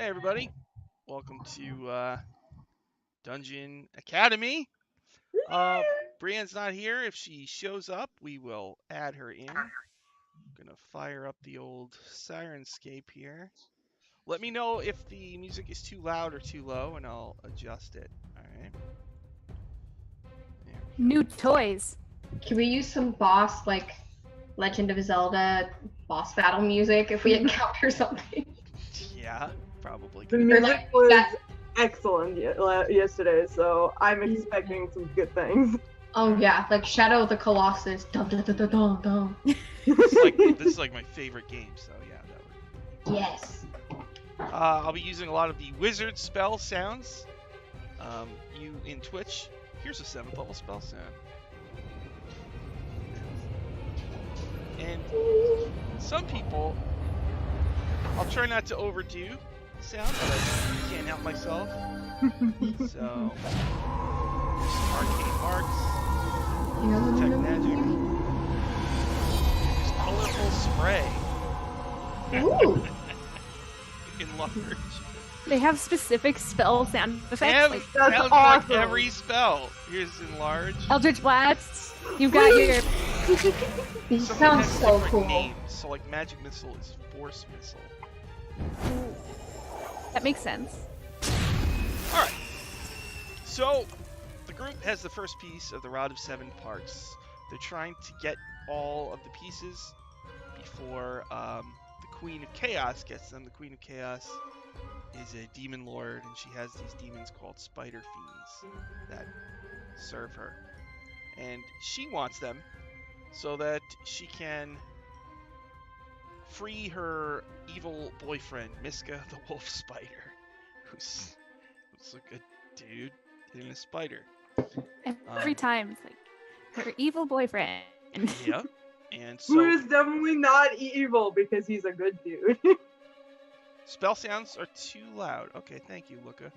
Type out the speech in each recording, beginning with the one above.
Hey everybody, welcome to Dungeon Academy. Uh, Brienne's not here. If she shows up, we will add her in. Gonna fire up the old Syrinscape here. Let me know if the music is too loud or too low, and I'll adjust it. All right. There we New toys. Can we use some boss, like, Legend of Zelda boss battle music if we encounter something? go. Yeah, probably. The Good. music like was that- excellent yesterday, so I'm expecting some good things. Oh yeah, like Shadow of the Colossus. Dun, dun, dun, dun, dun, dun. This is like my favorite game, so yeah, that would. Yes. I'll be using a lot of the wizard spell sounds. You in Twitch, here's a 7th level spell sound. And some people, I'll try not to overdo the sound, but I can't help myself. So, there's some arcane marks, detect magic, there's colorful spray. Ooh. Enlarge. They have specific spell sound effects. And Like That's sounds awesome. like every spell. Here's enlarge. Eldritch Blasts. You've got your. These Some sound have so different cool. names. So like magic missile is force missile. That makes sense. All right. So the group has the first piece of the Rod of 7 Parts. They're trying to get all of the pieces before the Queen of Chaos gets them. The Queen of Chaos is a demon lord, and she has these demons called spider fiends that serve her. And she wants them so that she can free her evil boyfriend, Miska the Wolf Spider, who's a good dude and a spider. Every time, it's like her evil boyfriend. Yep. And Who so is definitely not evil because he's a good dude. spell sounds are too loud. Okay, thank you, Luca.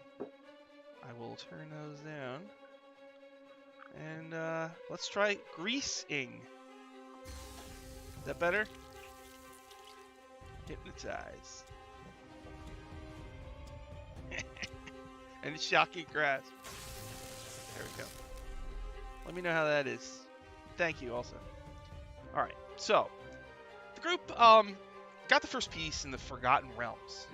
I will turn those down. And let's try greasing. Is that better? Hypnotize. And shocking grasp. There we go. Let me know how that is. Thank you also. Alright, so the group got the first piece in the Forgotten Realms.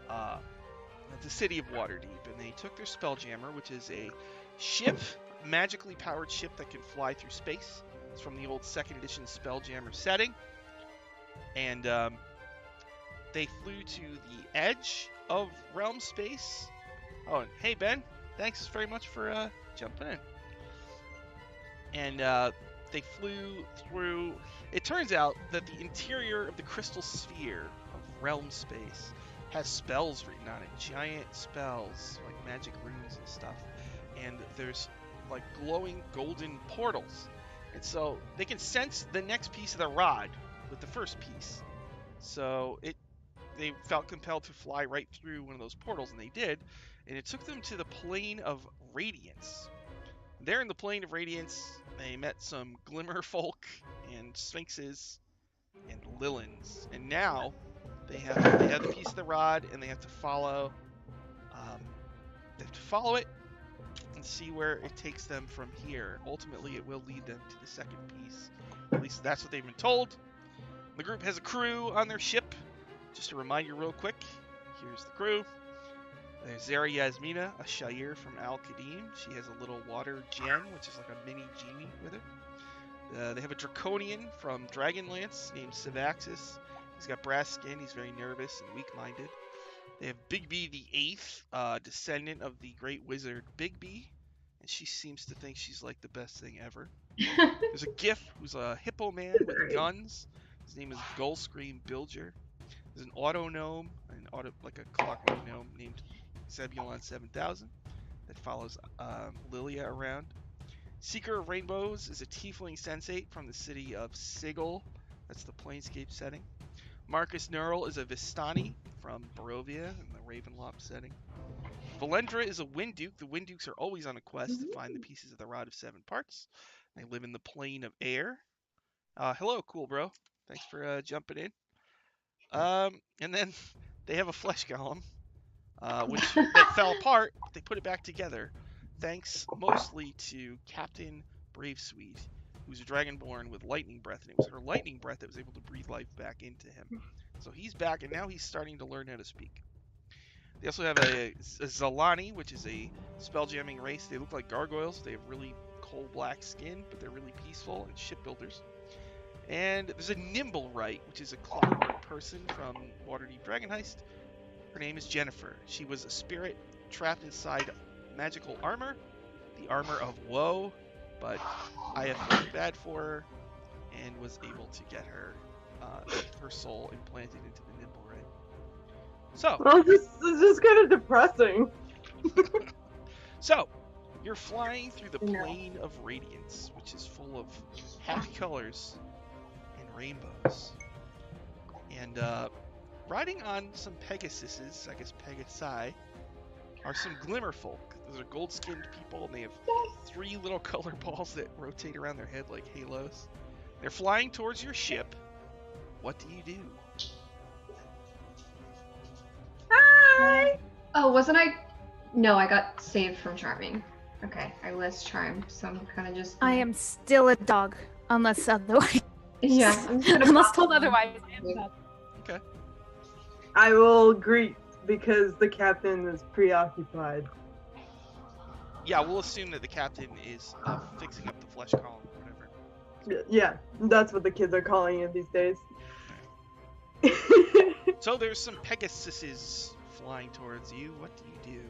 The city of Waterdeep, and they took their Spelljammer, which is a ship, magically powered ship that can fly through space. It's from the old 2nd edition Spelljammer setting. And they flew to the edge of realm space. Oh, and hey Ben, thanks very much for jumping in. And they flew through. It turns out that the interior of the crystal sphere of realm space has spells written on it, giant spells like magic runes and stuff. And there's like glowing golden portals, and so they can sense the next piece of the rod with the first piece. So they felt compelled to fly right through one of those portals, and they did, and it took them to the plane of radiance. There in the plane of radiance, they met some glimmer folk and sphinxes and lilins, and now they have the piece of the rod, and they have to follow it and see where it takes them from here. Ultimately, it will lead them to the second piece. At least that's what they've been told. The group has a crew on their ship. Just to remind you real quick, here's the crew. There's Zara Yasmina, a Shire from Al Qadim. She has a little water gen, which is like a mini genie with her. They have a Draconian from Dragonlance named Sivaxis. He's got brass skin. He's very nervous and weak-minded. They have Bigby the Eighth, descendant of the great wizard Bigby, and she seems to think she's like the best thing ever. There's a Gif who's a hippo man with guns. His name is Gullscream Bilger. There's an auto gnome, like a clockwork gnome named Zebulon 7000 that follows Lilia around. Seeker of Rainbows is a tiefling sensate from the city of Sigil. That's the Planescape setting. Marcus Neural is a Vistani from Barovia in the Ravenloft setting. Valendra is a Wind Duke. The Wind Dukes are always on a quest to find the pieces of the Rod of 7 Parts. They live in the plane of air. Hello, cool bro. Thanks for jumping in. And then they have a flesh golem. that fell apart. They put it back together, thanks mostly to Captain Bravesweet, who's a dragonborn with lightning breath, and it was her lightning breath that was able to breathe life back into him. So he's back, and now he's starting to learn how to speak. They also have a Zalani, which is a spell-jamming race. They look like gargoyles. They have really coal-black skin, but they're really peaceful and shipbuilders. And there's a Nimblewright, which is a clockwork person from Waterdeep Dragon Heist. Her name is Jennifer. She was a spirit trapped inside magical armor, the armor of woe, but I have felt bad for her and was able to get her soul implanted into the Nimblewright. So, Well, this is just kind of depressing. so you're flying through the plane of radiance, which is full of happy colors and rainbows. And riding on some Pegasuses, I guess Pegasi, are some Glimmerfolk. Those are gold-skinned people, and they have 3 little color balls that rotate around their head like halos. They're flying towards your ship. What do you do? Hi! Oh, wasn't I? No, I got saved from charming. Okay, I was charmed, so I'm kind of just. I am still a dog, unless otherwise. Yeah. Unless told otherwise. I am a dog. Okay. I will greet because the captain is preoccupied. Yeah, we'll assume that the captain is fixing up the flesh column or whatever. Yeah, that's what the kids are calling it these days. So there's some Pegasuses flying towards you. What do you do?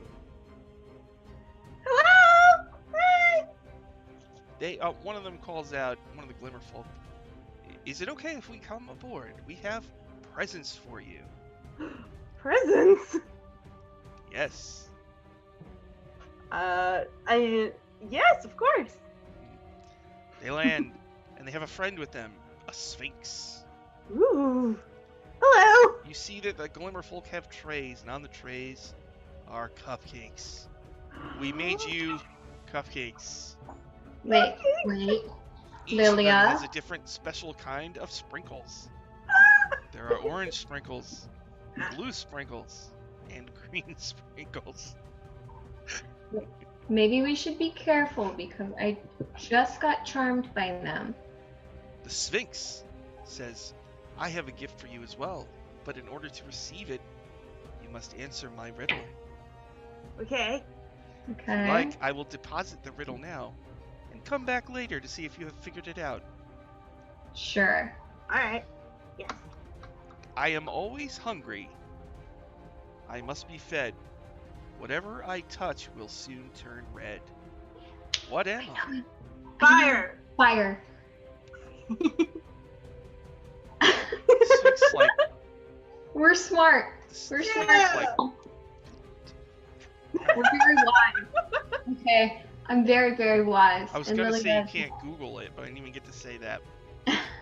Hello! Hi! They one of them calls out, one of the Glimmerfolk. Is it okay if we come aboard? We have presents for you. Presents? Yes. Yes, of course. They land, and they have a friend with them, a Sphinx. Ooh. Hello. You see that the Glimmerfolk have trays, and on the trays are cupcakes. We made you cupcakes. Wait. Each of them Lilia? has a different special kind of sprinkles. There are orange sprinkles, blue sprinkles, and green sprinkles. Maybe we should be careful because I just got charmed by them. The Sphinx says, I have a gift for you as well, but in order to receive it, you must answer my riddle. Okay. If Okay. you like, I will deposit the riddle now, and come back later to see if you have figured it out. Sure. Alright. Yes. I am always hungry. I must be fed. Whatever I touch will soon turn red. What am I? Fire! Fire. Sphinx like We're smart. We're Sphinx smart. like We're very wise. Okay. I'm very, very wise. I was and gonna really say you good. can't Google it, but I didn't even get to say that.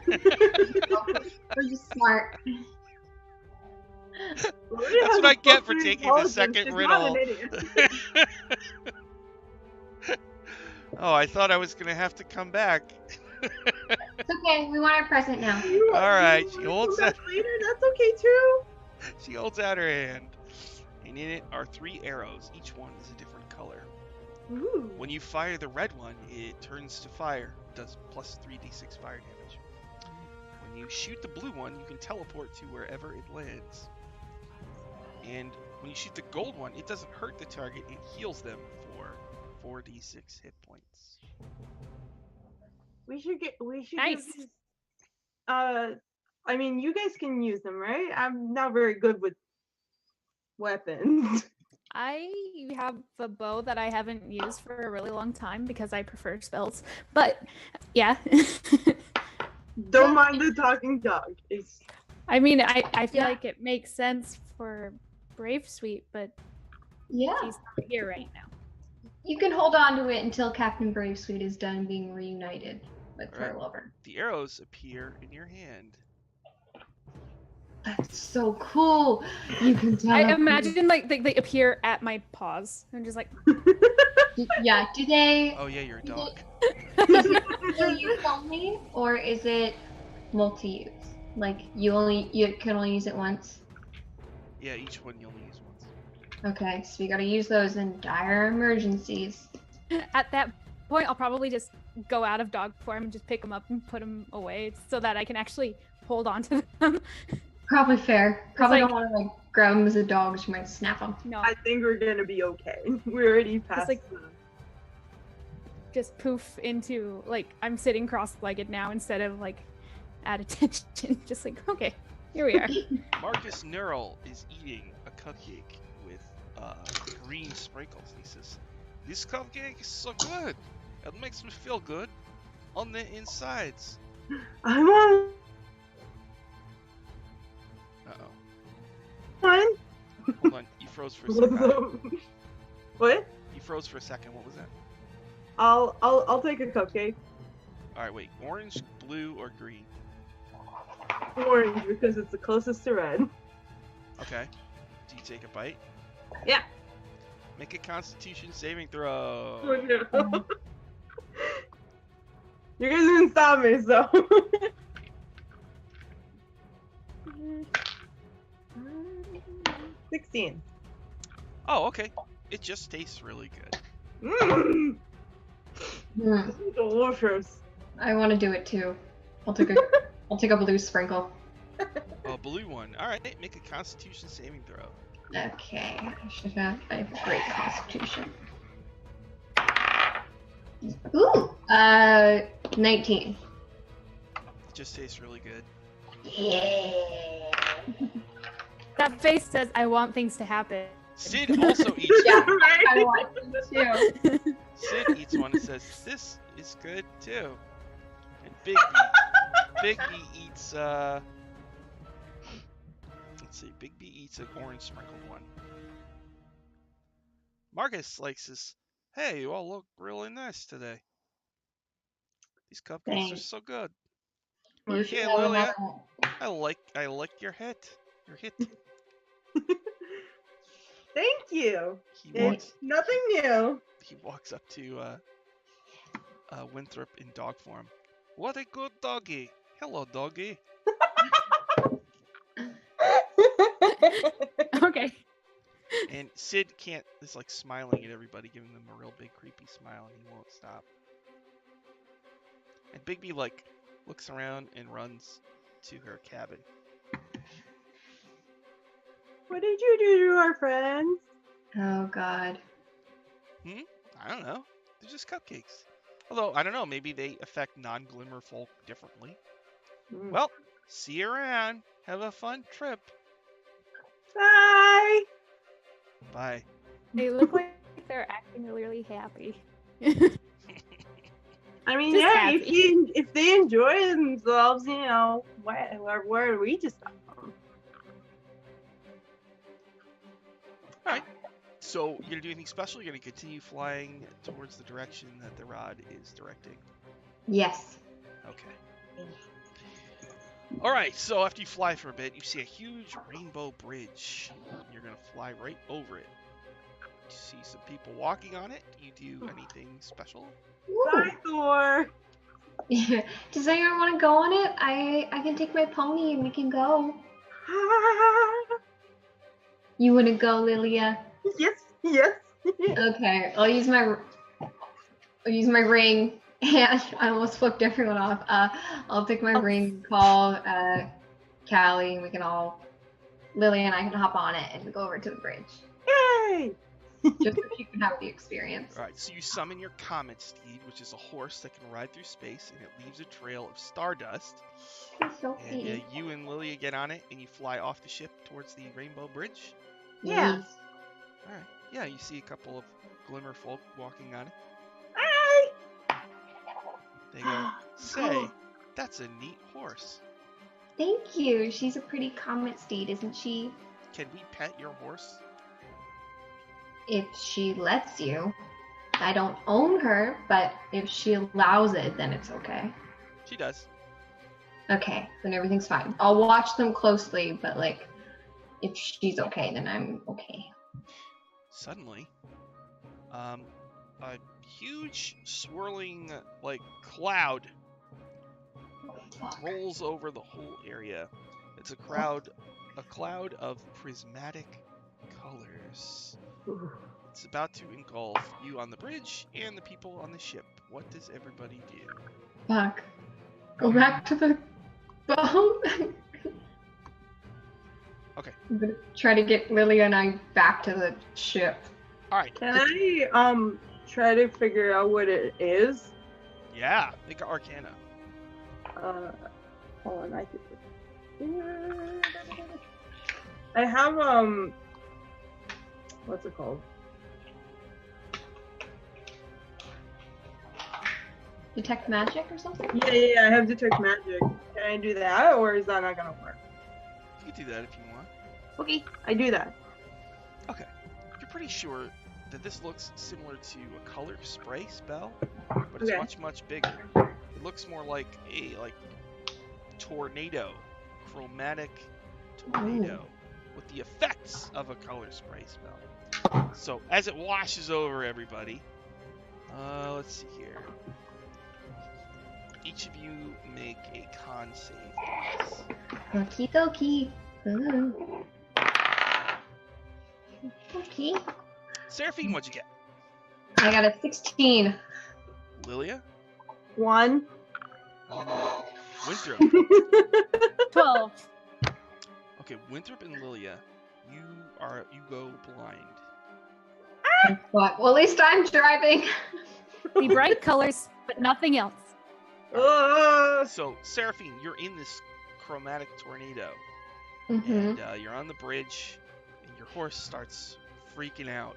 We're just smart. That's That's what I get for taking the second riddle. Oh, I thought I was gonna have to come back. It's okay. We want our present now. All right, she holds that out. later. That's okay too. She holds out her hand, and in it are 3 arrows. Each one is a different color. Ooh. When you fire the red one, it turns to fire. It does plus 3d6 fire damage. When you shoot the blue one, you can teleport to wherever it lands. And when you shoot the gold one, it doesn't hurt the target, it heals them for 4d6 hit points. We should Nice. give these, I mean, you guys can use them, right? I'm not very good with weapons. I have a bow that I haven't used for a really long time because I prefer spells. But yeah. Don't mind the talking dog. It's I mean, I feel Yeah. like it makes sense for Bravesweet, but Yeah. he's not here right now. You can hold on to it until Captain Bravesweet is done being reunited with her Alright. lover. The arrows appear in your hand. That's so cool. You can tell. I imagine like they appear at my paws and just like Yeah. Do they? Oh yeah, you're a dog. Is it single use only, or is it multi-use? Like you can only use it once. Yeah, each one you only use once. Okay, so we gotta use those in dire emergencies. At that point, I'll probably just go out of dog form and just pick them up and put them away so that I can actually hold on to them. Probably fair. Probably like- don't want to like grab them as a dog. She might snap them. No, I think we're gonna be okay. We're already past like- the... just poof into, like, I'm sitting cross-legged now instead of, like, at attention. Just like, okay, here we are. Marcus Neural is eating a cupcake with green sprinkles. He says, "This cupcake is so good. It makes me feel good on the insides." I'm on Uh-oh. one. Hold on. You froze for a second. What? You froze for a second. What was that? I'll take a cupcake. All right, wait. Orange, blue, or green? Orange because it's the closest to red. Okay. Do you take a bite? Yeah. Make a Constitution saving throw. Oh, no. You guys didn't stop me, so. 16. Oh, okay. It just tastes really good. Mmm. Hmm. Delicious. I want to do it too. I'll take a I'll take a blue sprinkle. Oh, blue one. All right. Make a Constitution saving throw. Okay, I should have a great constitution. Ooh, 19. It just tastes really good. Yeah. That face says, I want things to happen. Sid also eats Yeah, one. I want it too. Sid eats one and says, "This is good too." And Big B eats let's see, Big B eats an orange sprinkled one. Marcus likes this. "Hey, you all look really nice today. These cupcakes are Thanks. so good. You should Okay, have Lilia. another- I like your hit. Your hit." Thank you. He It's walks nothing new. he walks up to Winthrop in dog form. "What a good doggy. Hello, doggy." Okay. And Sid is like smiling at everybody, giving them a real big creepy smile, and he won't stop. And Bigby like looks around and runs to her cabin. What did you do to our friends? Oh God. I don't know. They're just cupcakes. Although I don't know, maybe they affect non-glimmer folk differently. Mm. Well, see you around. Have a fun trip. Bye. Bye. They look like they're acting really happy. I mean, Just yeah, happy. if they enjoy themselves, you know, where are we to stop them? So you're gonna do anything special? You're gonna continue flying towards the direction that the rod is directing. Yes. Okay. All right. So after you fly for a bit, you see a huge rainbow bridge. You're gonna fly right over it. You see some people walking on it. Do you do anything special? Bye, Thor. Yeah. Does anyone want to go on it? I can take my pony and we can go. You want to go, Lilia? Yes, yes. Okay, I'll use my ring. And I almost flipped everyone off. I'll take my ring, call Callie, and we can all, Lily and I can hop on it and go over to the bridge. Yay! Just so she can have the experience. All right. So you summon your comet steed, which is a horse that can ride through space, and it leaves a trail of stardust. She's so And pretty. you and Lilia get on it, and you fly off the ship towards the rainbow bridge. Yeah. Yes. All right. Yeah, you see a couple of glimmer folk walking on it. Bye. They go, "Say, that's a neat horse. Thank you. She's a pretty comet steed, isn't she? Can we pet your horse?" If she lets you. I don't own her, but if she allows it, then it's okay. She does. Okay, then everything's fine. I'll watch them closely, but like, if she's okay, then I'm okay. Suddenly, a huge swirling like cloud rolls over the whole area. It's a cloud of prismatic colors. fires. It's about to engulf you on the bridge and the people on the ship. What does everybody do? Fuck. Go back to the boat. Okay. I'm gonna try to get Lily and I back to the ship. All right. Can I try to figure out what it is? Yeah, make an Arcana. Hold on, I have what's it called? Detect magic or something? Yeah, I have detect magic. Can I do that, or is that not gonna work? You can do that if you want. Okay, I do that. Okay. You're pretty sure that this looks similar to a color spray spell, but it's Okay. much, much bigger. It looks more like a tornado, chromatic tornado, with the effects of a color spray spell. So as it washes over everybody, let's see here. Each of you make a con save, please. Okie dokie. Ooh. Okay. Seraphine, what'd you get? I got a 16. Lilia? 1. Winthrop. 12. Okay, Winthrop and Lilia, you go blind. But, well, at least I'm driving. The bright colors, but nothing else. So, Seraphine, you're in this chromatic tornado, Mm-hmm. and you're on the bridge, and your horse starts freaking out.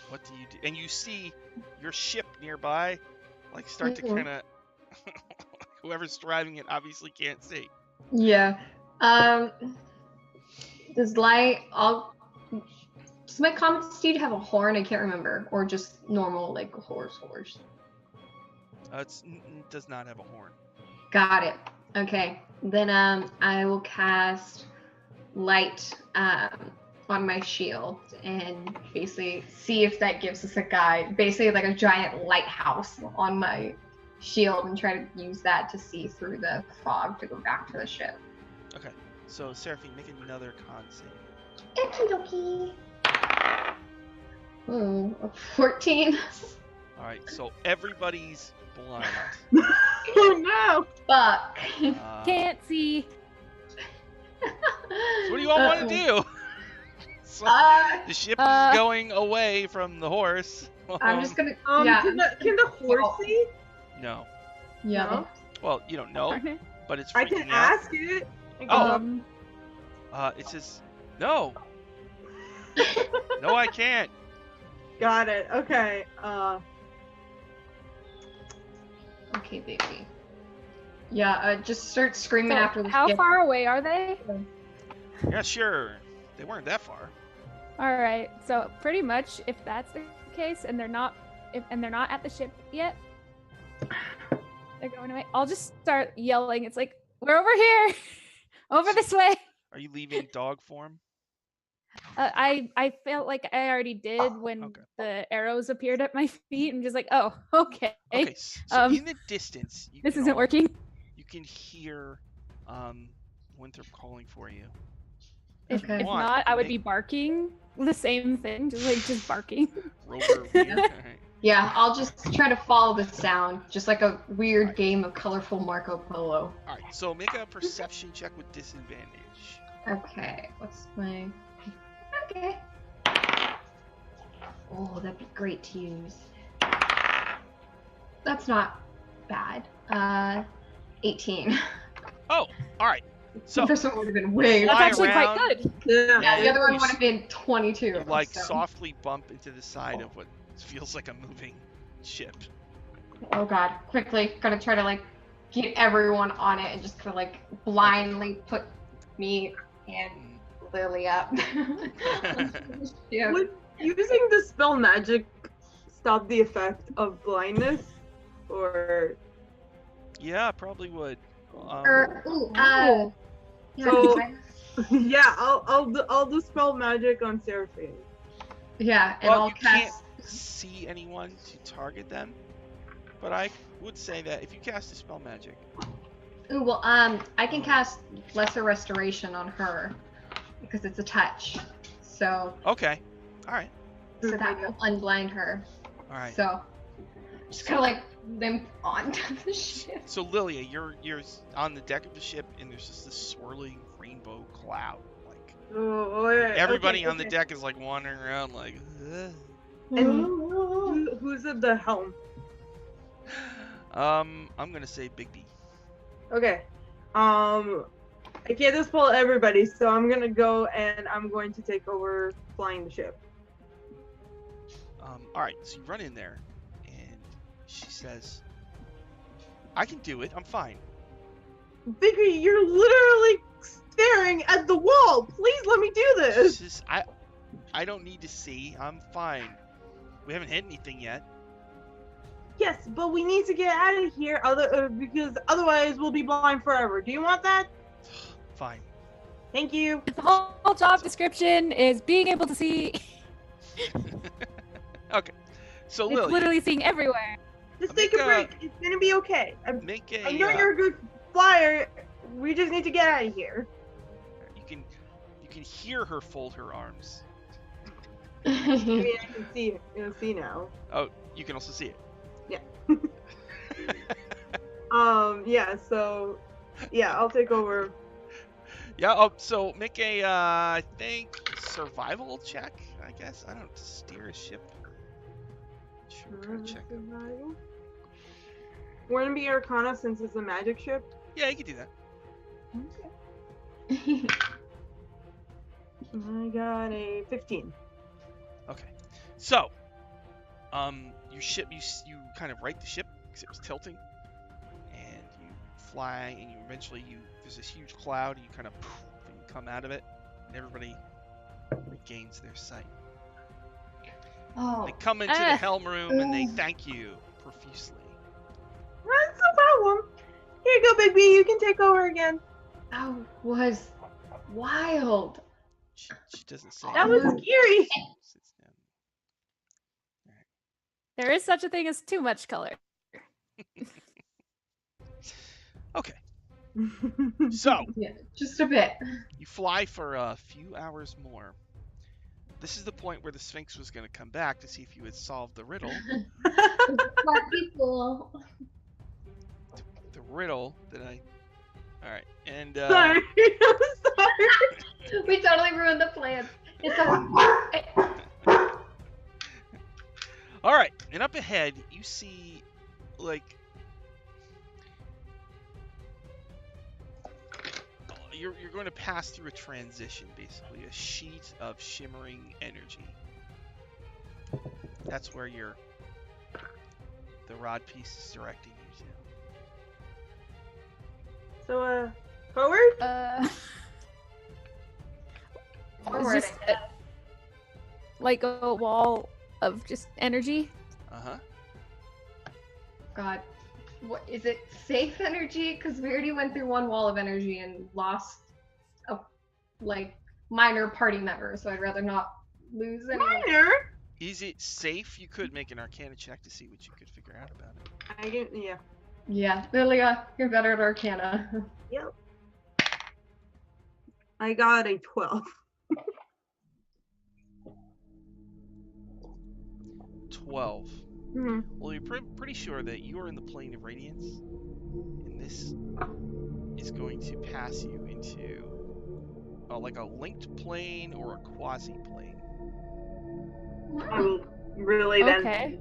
What do you do? And you see your ship nearby, like, start to kind of... Whoever's driving it obviously can't see. Yeah. Does my comet steed have a horn? I can't remember. Or just normal, like, horse. It does not have a horn. Got it. Okay. Then I will cast light on my shield and basically see if that gives us a guide. Basically like a giant lighthouse on my shield, and try to use that to see through the fog to go back to the ship. Okay, so Seraphine, make another con save. Okie dokie. Oh, a 14. Alright, so everybody's blind. Oh no! Fuck. Can't see. So what do you all want to do? So, the ship is going away from the horse. I'm just gonna. Can the horse see? No. Yeah. No? Well, you don't know, Darn it. but it's I freaking can out. ask it. Oh. It says, no. No, I can't. Got it. Okay. Okay, baby. Yeah, just start screaming So, after the how ship. far away are they? Yeah, sure. They weren't that far. All right. So pretty much, if that's the case, and they're not at the ship yet, they're going away. I'll just start yelling. It's like, we're over here, over this way. Are you leaving dog form? I felt like I already did when Okay. the arrows appeared at my feet. I'm just like, oh, okay. Okay, so Um, in the distance, you This can isn't all- working. You can hear Winthrop calling for you. If, Okay. if Want, not, I would make- be barking the same thing, just barking. Rover weird. Alright. Yeah, I'll just try to follow the sound, just like a weird game of colorful Marco Polo. Alright, so make a perception check with disadvantage. Okay, what's my... Okay. Oh, that'd be great to use. That's not bad. 18. Oh, alright. So, The first one would have been way... Fly That's actually around. quite good. Yeah. Yeah, the other one You would have been 22. you, like, so- softly bump into the side of what feels like a moving ship. Oh god, quickly. Gotta try to, like, get everyone on it and just kind of, like, blindly put me and Lily up. Yeah. Would using the spell magic stop the effect of blindness? Or Yeah, probably would. Yeah, So- I- yeah, I'll do spell magic on Seraphine. yeah, and Well, I'll you can't cast... see anyone to target them, but I would say that if you cast a spell magic, Ooh, well, I can cast Lesser Restoration on her because it's a touch. So, okay. All right. So that will unblind her. All right. So just kind of like limp onto the ship. So Lilia, you're on the deck of the ship, and there's just this swirling rainbow cloud. Like Oh, yeah. everybody Okay, on the deck is like wandering around, like. Ugh. And who's at the helm? I'm gonna say Big B. Okay. I can't just pull everybody, so I'm gonna go and I'm going to take over flying the ship. All right. So you run in there, and she says, "I can do it. I'm fine." Biggie, you're literally staring at the wall. Please let me do She this. says, I don't need to see. I'm fine. We haven't hit anything yet. Yes, but we need to get out of here, because otherwise we'll be blind forever. Do you want that? Fine. Thank you. The whole job description is being able to see. Okay. So It's Lily, literally seeing everywhere. Just Make take a a- break. It's gonna be okay. make a. I know you're a good flyer. We just need to get out of here. You can hear her fold her arms. I mean, I can see it. You'll see now. Oh, you can also see it. Yeah. So, yeah, I'll take over. Yeah. Oh, so make a I think survival check. I guess I don't steer a ship. Sure, what kind of check. We're gonna be Arcana since it's a magic ship. Yeah, you can do that. I got a 15. Okay. So, your ship, you kind of right the ship because it was tilting, and you fly, and you eventually there's this huge cloud, and you kind of poof, and you come out of it, and everybody regains their sight. Oh, They come into the helm room and they thank you profusely. That's no problem. Here you go, Big B. You can take over again. that was wild. She doesn't say. That was anything. scary. Sits down. There is such a thing as too much color. Okay. So Yeah, just a bit. you fly for a few hours more. This is the point where the Sphinx was going to come back to see if you had solved the riddle. Smart people. The riddle that I. All right, and Sorry. I'm sorry. We totally ruined the plans. It's a... all right, and up ahead you see like you're going to pass through a transition, basically a sheet of shimmering energy. That's where the rod piece is directing you to. So, forward? It's just like a wall of just energy. Uh-huh. God, what is it? Safe energy? Because we already went through one wall of energy and lost a minor party member. So I'd rather not lose anyone. Minor? Is it safe? You could make an Arcana check to see what you could figure out about it. I get, yeah. Yeah, Lilia, you're better at Arcana. Yep. I got a 12. 12. Mm-hmm. Well, you're pretty sure that you are in the plane of radiance, and this is going to pass you into like a linked plane or a quasi-plane. I will relay that. Okay.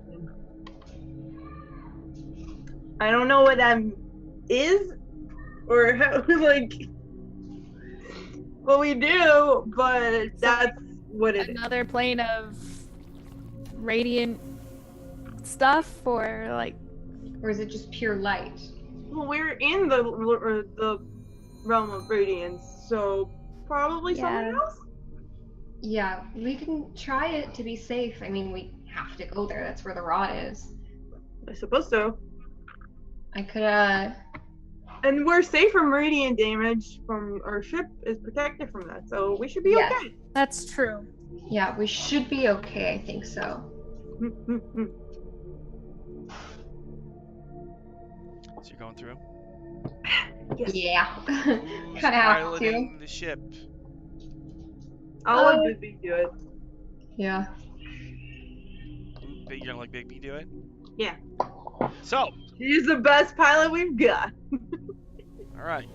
I don't know what that is, or how, what we do, but that's what it is. Another plane of radiant stuff, or like. Or is it just pure light? Well, we're in the realm of radiance, so probably something else. Yeah, we can try it to be safe. I mean, we have to go there. That's where the rod is. I suppose so. I could, And we're safe from radiant damage. From our ship is protected from that, so we should be Yes. okay. That's true. yeah, we should be okay. I think so. So you're going through? Yes. Yeah. Who's Kinda have piloting the ship? I'll Oh. let Busy do it. Yeah. You're gonna let Bigby do it? Yeah. So, He's the best pilot we've got. alright.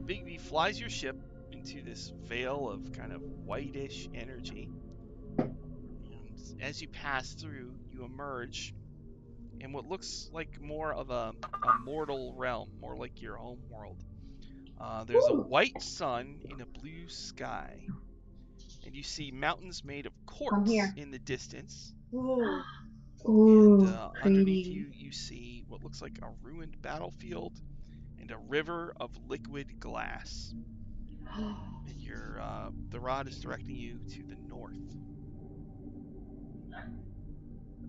Bigby flies your ship into this veil of kind of whitish energy. And as you pass through, you emerge in what looks like more of a mortal realm, more like your home world. There's a white sun in a blue sky, and you see mountains made of quartz here. in the distance. Ooh. Ooh, And underneath pretty. you see what looks like a ruined battlefield and a river of liquid glass. And the rod is directing you to the north.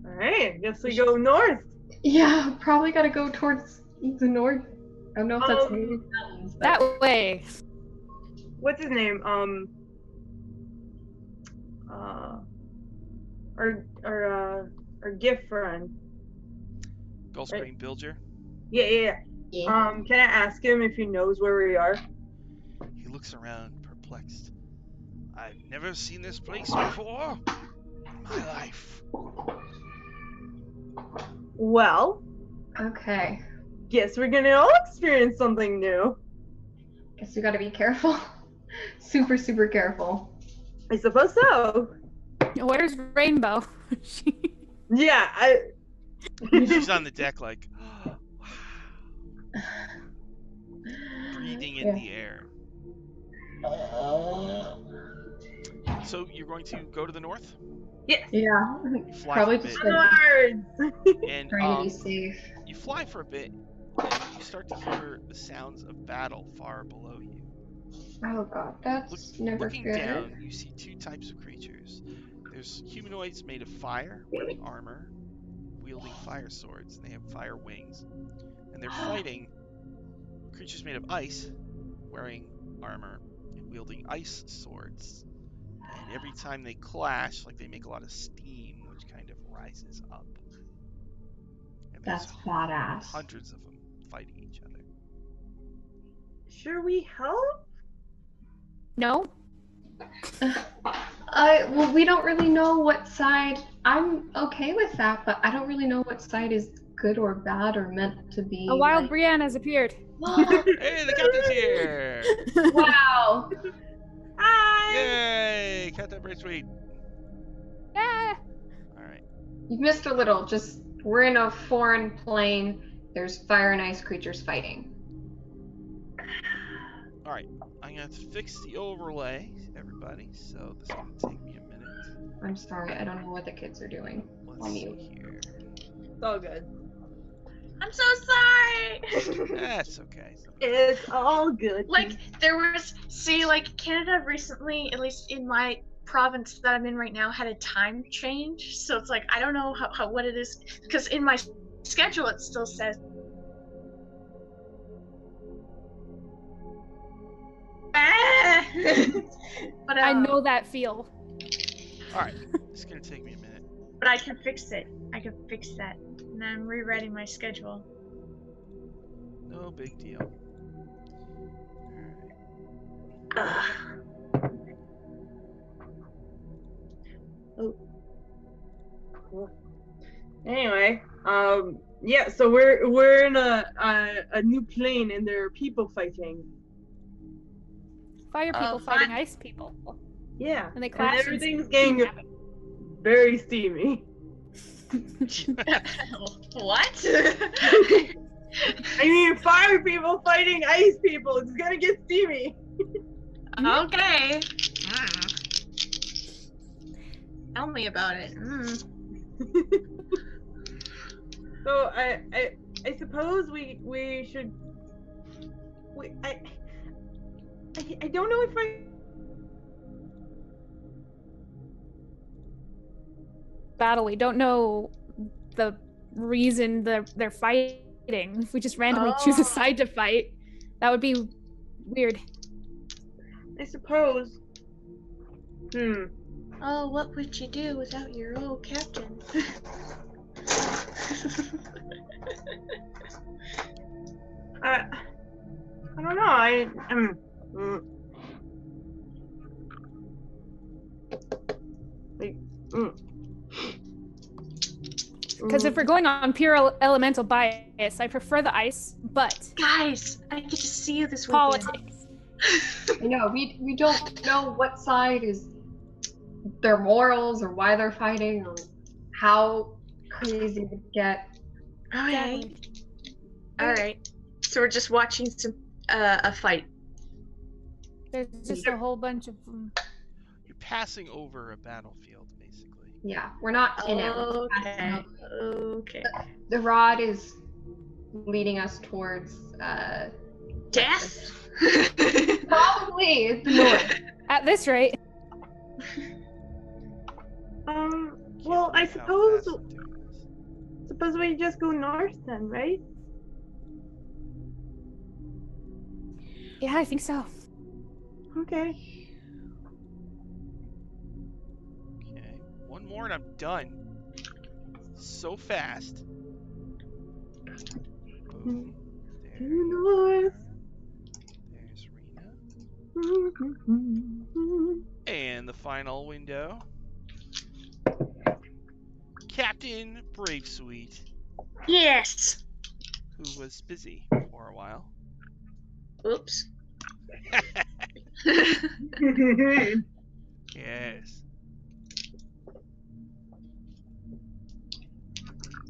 All right, guess we go north. Yeah, probably gotta go towards the north. I don't know if that's maybe mountains, but That way. What's his name? Our gift friend. Gulfstream Bilger. Yeah. yeah. Can I ask him if he knows where we are? He looks around, perplexed. I've never seen this place before in my life. Well, Okay. guess we're gonna all experience something new. Guess we gotta be careful. Super, super careful. I suppose so. Where's Rainbow? Yeah, She's on the deck like, wow. Breathing in Yeah. the air. So you're going to go to the north? Yes. Yeah. You fly Probably for a just bit, gonna and try to be safe. you fly for a bit, and you start to hear the sounds of battle far below you. Oh god, that's never Looking good. down, you see two types of creatures. There's humanoids made of fire, wearing armor, wielding fire swords, and they have fire wings. And they're fighting creatures made of ice, wearing armor, and wielding ice swords. And every time they clash, like, they make a lot of steam, which kind of rises up. And there's That's badass. hundreds of them fighting each other. Should we help? No? Well, we don't really know what side. I'm okay with that, but I don't really know what side is good or bad or meant to be. A wild like... Brienne has appeared. Hey, the captain's here! Wow. Hi. Yay! Captain Braithwaite. Yeah. Alright. You've missed a little. Just we're in a foreign plane. There's fire and ice creatures fighting. Alright. I'm gonna have to fix the overlay, everybody, so this is gonna take me a minute. I'm sorry, I don't know what the kids are doing. Let's On see you. here. It's all good. I'm so sorry. That's okay. It's all good. Like there was, like Canada recently, at least in my province that I'm in right now, had a time change. So it's like I don't know how what it is, because in my schedule it still says. But I know that feel. Alright. It's gonna take me a minute. But I can fix it. I can fix that. And I'm rewriting my schedule. No big deal. Anyway, yeah. So we're in a new plane, and there are people fighting. Fire people fighting ice people. Yeah. And they And clash. and everything's steam getting happens. very steamy. What? I mean, fire people fighting ice people. It's gonna get steamy. Okay. Tell me about it. So I suppose we should. I don't know if I. Battle. We don't know the reason they're fighting. If we just randomly choose a side to fight, that would be weird. I suppose. Oh, what would you do without your old captain? I don't know. Because if we're going on pure elemental bias, I prefer the ice, but Guys, I get to see you this weekend. politics. I know, we don't know what side is their morals or why they're fighting or how crazy it get. Okay. All right. So we're just watching a fight. There's just a whole bunch of them. You're passing over a battlefield, basically. Yeah, we're not in it. We're just passing Okay. over. Okay. The rod is leading us towards Death. probably the north. At this rate, Well, I Can't believe how suppose fast I'm doing this. we just go north then, right? yeah, I think so. Okay. Okay, one more and I'm done. So fast. Boom. To north. There's Rena. And the final window. Captain Bravesweet, Yes. who was busy for a while. Oops. Yes.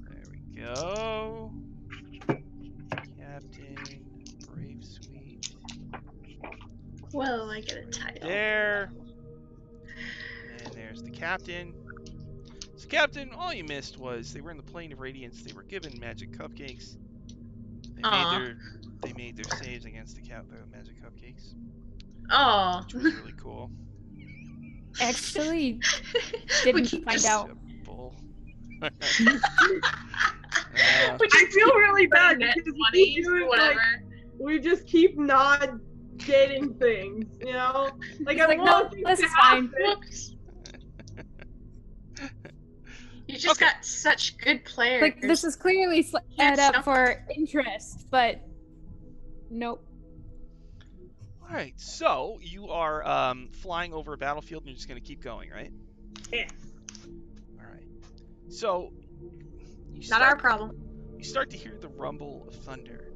There we go. Captain Bravesweet. Well, I get a title. There. And there's the captain. So, Captain, all you missed was they were in the plane of radiance. They were given magic cupcakes. They made their saves against the magic cupcakes, Oh. which was really cool. Actually, didn't find out. Simple. We I feel really bad net because money we do or it, like, whatever. we just keep not getting things, you know? Like, It's I like, no, want things this to is fine. happen. Whoops. You just got such good players. Like, this is clearly Can't set up stop. for interest, but nope. All right, so you are flying over a battlefield, and you're just going to keep going, right? Yeah. All right. So Not our problem. you start to hear the rumble of thunder,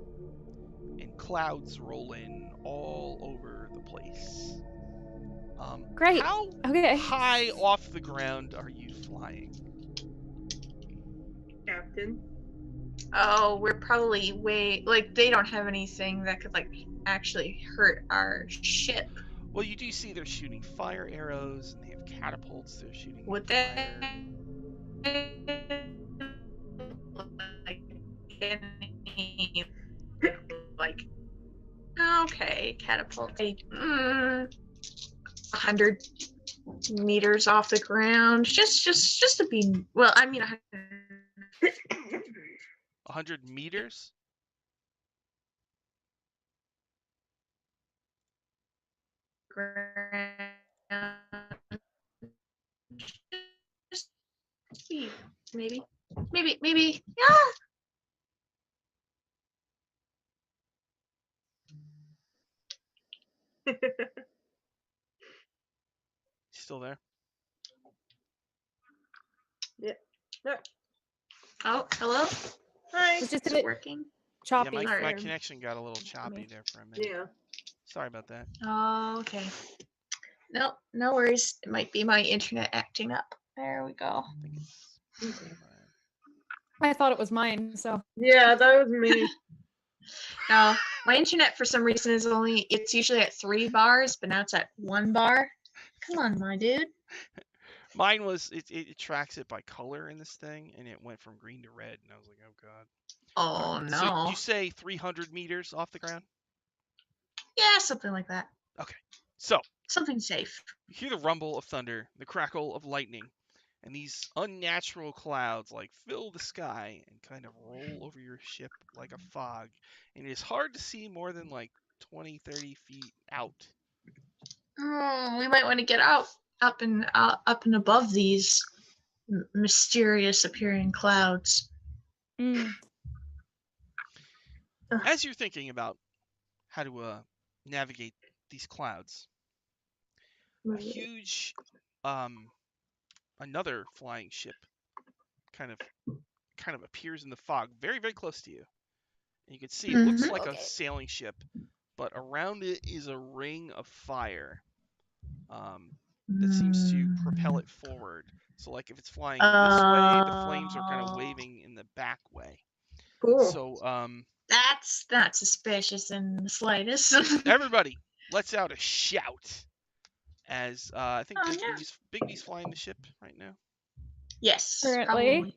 and clouds roll in all over the place. Great. How Okay. high off the ground are you flying? Captain. Oh, we're probably they don't have anything that could actually hurt our ship. Well, you do see they're shooting fire arrows, and they have catapults. They're shooting Would fire. Okay, catapult. 100 meters off the ground, just to be. Well, I mean, 100 meters? Just maybe. Yeah. Still there? Yeah. Oh, hello. Hi. It's just Is a it bit working? choppy. Yeah, my Alright. connection got a little choppy there for a minute. Yeah. Sorry about that. Oh, okay. No worries. It might be my internet acting up. There we go. I think it's fine. I thought it was mine, so. Yeah, that was me. No, my internet for some reason it's usually at 3 bars, but now it's at 1 bar. Come on, my dude. Mine was, it tracks it by color in this thing, and it went from green to red, and I was like, oh god. Oh Alright, no. So did you say 300 meters off the ground? Yeah, something like that. Okay. So, Something safe. you hear the rumble of thunder, the crackle of lightning, and these unnatural clouds fill the sky and kind of roll over your ship like a fog. And it is hard to see more than 20, 30 feet out. Oh, we might want to get out up and above these mysterious appearing clouds. As you're thinking about how to navigate these clouds, a huge another flying ship kind of appears in the fog, very, very close to you. And you can see it looks like a Okay. sailing ship, but around it is a ring of fire that seems to propel it forward. So, like, if it's flying this way, the flames are kind of waving in the back way. Cool. So, That's not suspicious in the slightest. everybody, let's out a shout. As I think Oh, no. Bigby's flying the ship right now. Yes. Currently. Probably.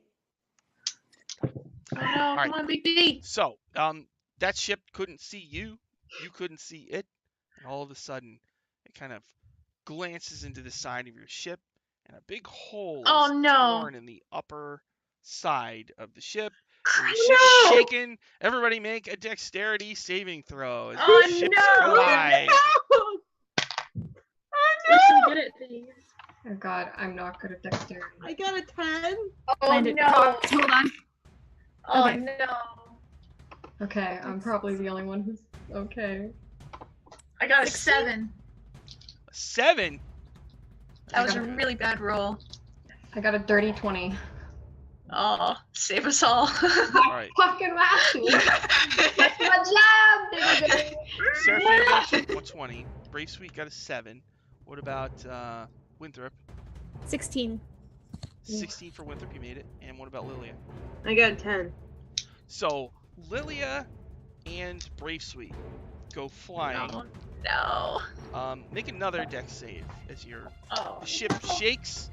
Oh no, All right. come on, Big D. So, that ship couldn't see you. You couldn't see it. And all of a sudden, it kind of glances into the side of your ship, and a big hole Oh, is no. torn in the upper side of the ship. Oh, Your ship is shaken. Everybody make a dexterity saving throw as Oh, your ships no. collide. We're so good at these. Oh god, I'm not good at dexterity. I got a 10. Oh Find it. no. Hold on. Oh Okay. no. Okay, I'm probably the only one who's okay. I got a 7. 7. That was a really bad roll. I got a dirty 20. Oh, save us all. All right. Fucking wacky. That's my job, baby. Seraphine got a 120. Brave Sweet got a 7. What about Winthrop? 16. 16 for Winthrop, you made it. And what about Lilia? I got a 10. So, Lilia and Brave Sweet go flying. Oh no. Make another dex save as your Oh. the ship shakes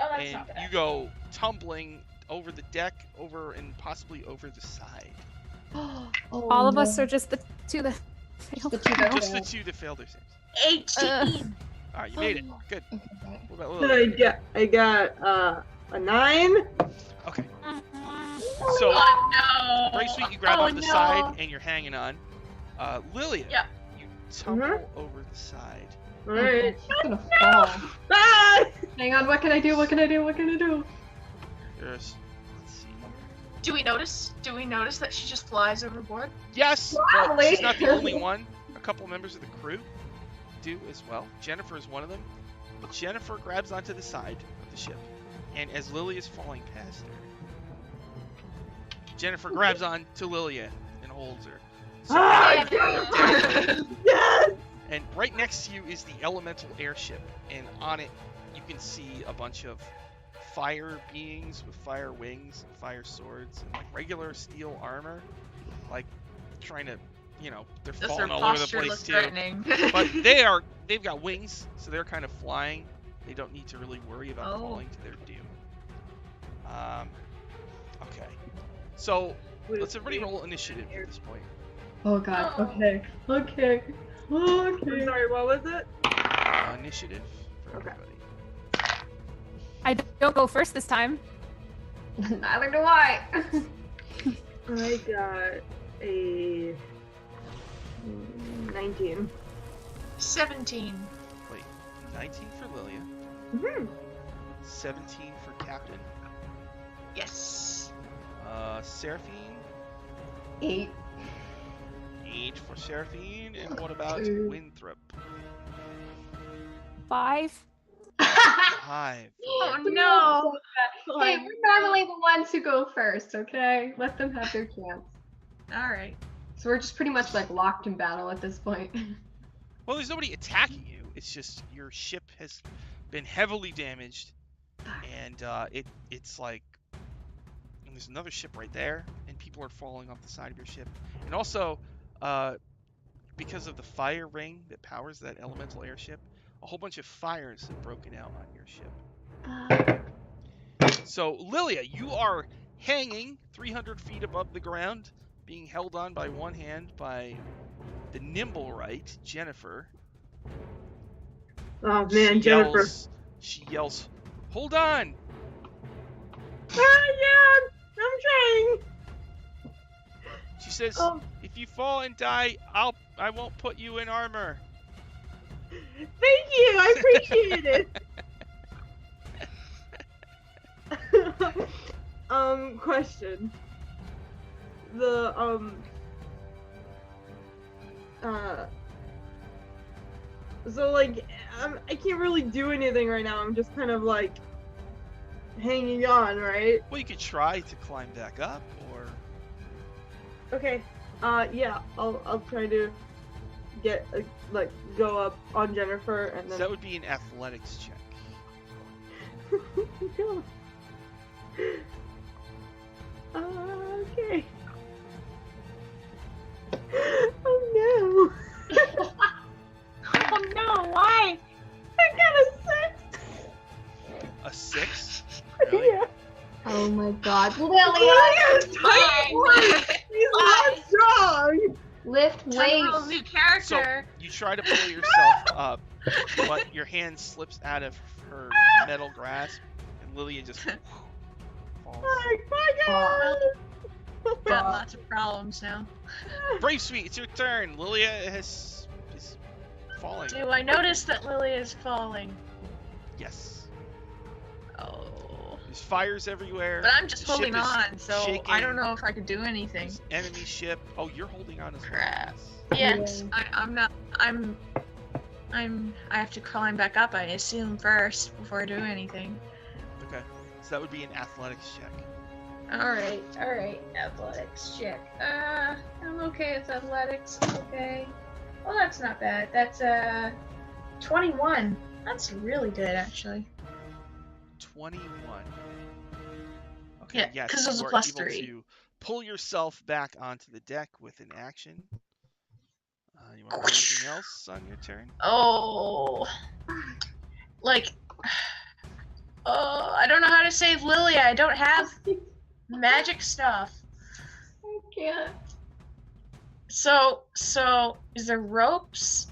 Oh, that's and not bad. you go tumbling over the deck, over and possibly over the side. Oh, All of no. us are just the two that failed. The two that Just the failed. two that failed their saves. 18. All right, you made it. Good. Okay, got it. What about Lilia? I got a 9. Okay. So, Oh no. Brave Sweet, you grab Oh, off the no. side and you're hanging on. Lilia, Yeah. you tumble over the side. Alright. She's gonna fall. Ah! Hang on, what can I do? What can I do? What can I do? Let's see. Do we notice that she just flies overboard? Yes, but Probably. she's not the only one. A couple members of the crew do as well. Jennifer is one of them. But Jennifer grabs onto the side of the ship, and as Lilia is falling past her, Jennifer grabs on to Lilia and holds her. So, Ah, yes! yes! And right next to you is the elemental airship, and on it you can see a bunch of fire beings with fire wings and fire swords and like regular steel armor, like trying to, they're Does their falling all over the posture place look too. threatening? But they've got wings, so they're kind of flying. They don't need to really worry about Oh. falling to their doom. Okay. So let's everybody roll initiative at this point. Oh god. Oh. Okay. Okay. I'm Okay. sorry, what was it? Initiative for Okay. everybody. I don't go first this time. Neither do I. I got a 19. 17. Wait, 19 for Lilia, Mm-hmm. 17 for Captain, Yes. Seraphine, 8. 8 for Seraphine, and what about Two. Winthrop? 5. 5. Oh no. Hey, we're normally the ones who go first, okay? Let them have their chance. All right. So we're just pretty much like locked in battle at this point. Well, there's nobody attacking you. It's just your ship has been heavily damaged, and it's like, and there's another ship right there, and people are falling off the side of your ship, and also, because of the fire ring that powers that elemental airship, a whole bunch of fires have broken out on your ship. So, Lilia, you are hanging 300 feet above the ground, being held on by one hand by the nimble right, Jennifer. Oh man, Jennifer. She yells, "Hold on!" Ah, yeah, I'm trying. She says, Oh, "If you fall and die, I won't put you in armor." thank you, I appreciate it. Question. So like, I can't really do anything right now. I'm just kind of like hanging on, right? Well, you could try to climb back up, or Okay. Yeah, I'll try to get go up on Jennifer and so then. that would be an athletics check. No. Okay. Oh no. Oh no, why? I got A 6? a 6. Really? Yeah. Oh my god. Lilia, Fine. He's not strong. Lift Time to roll a weights. new So character. you try to pull yourself up, but your hand slips out of her metal grasp, and Lilia just falls. Oh my god. Got lots of problems now. Brave Sweet, it's your turn. Lilia is falling. Do I notice that Lily is falling? Yes. Oh. There's fires everywhere. But I'm just The ship holding is on, so I shaking. don't know if I could do anything. There's enemy ship. Oh, you're holding on as well. Crap. Yes. Yes, I'm not. I have to climb back up, I assume, first before I do anything. Okay. So that would be an athletics check. Alright. Athletics check. I'm okay with athletics. Okay. Well, that's not bad. That's 21. That's really good, actually. 21. Okay, Yeah, yes, 'cause it was you a are plus able 3. to pull yourself back onto the deck with an action. You want to do anything else on your turn? Oh. Like. Oh, I don't know how to save Lilia. I don't have magic stuff. I can't. So is there ropes?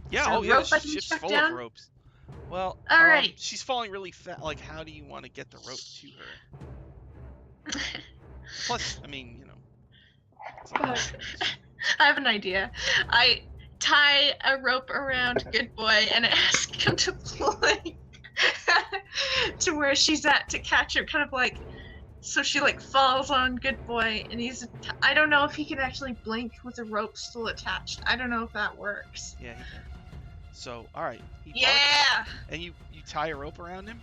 Yeah, Is there oh a yeah, rope I the can ship's check full down? of ropes. Well, All right. she's falling really fast. Like, how do you want to get the rope to her? Plus, I mean, you know. it's not Fuck. much. I have an idea. I tie a rope around Good Boy and ask him to play to where she's at to catch her, kind of like, so she like falls on Good Boy, and I don't know if he can actually blink with the rope still attached. I don't know if that works. Yeah, he can. So, all right. He barks, Yeah. and you tie a rope around him.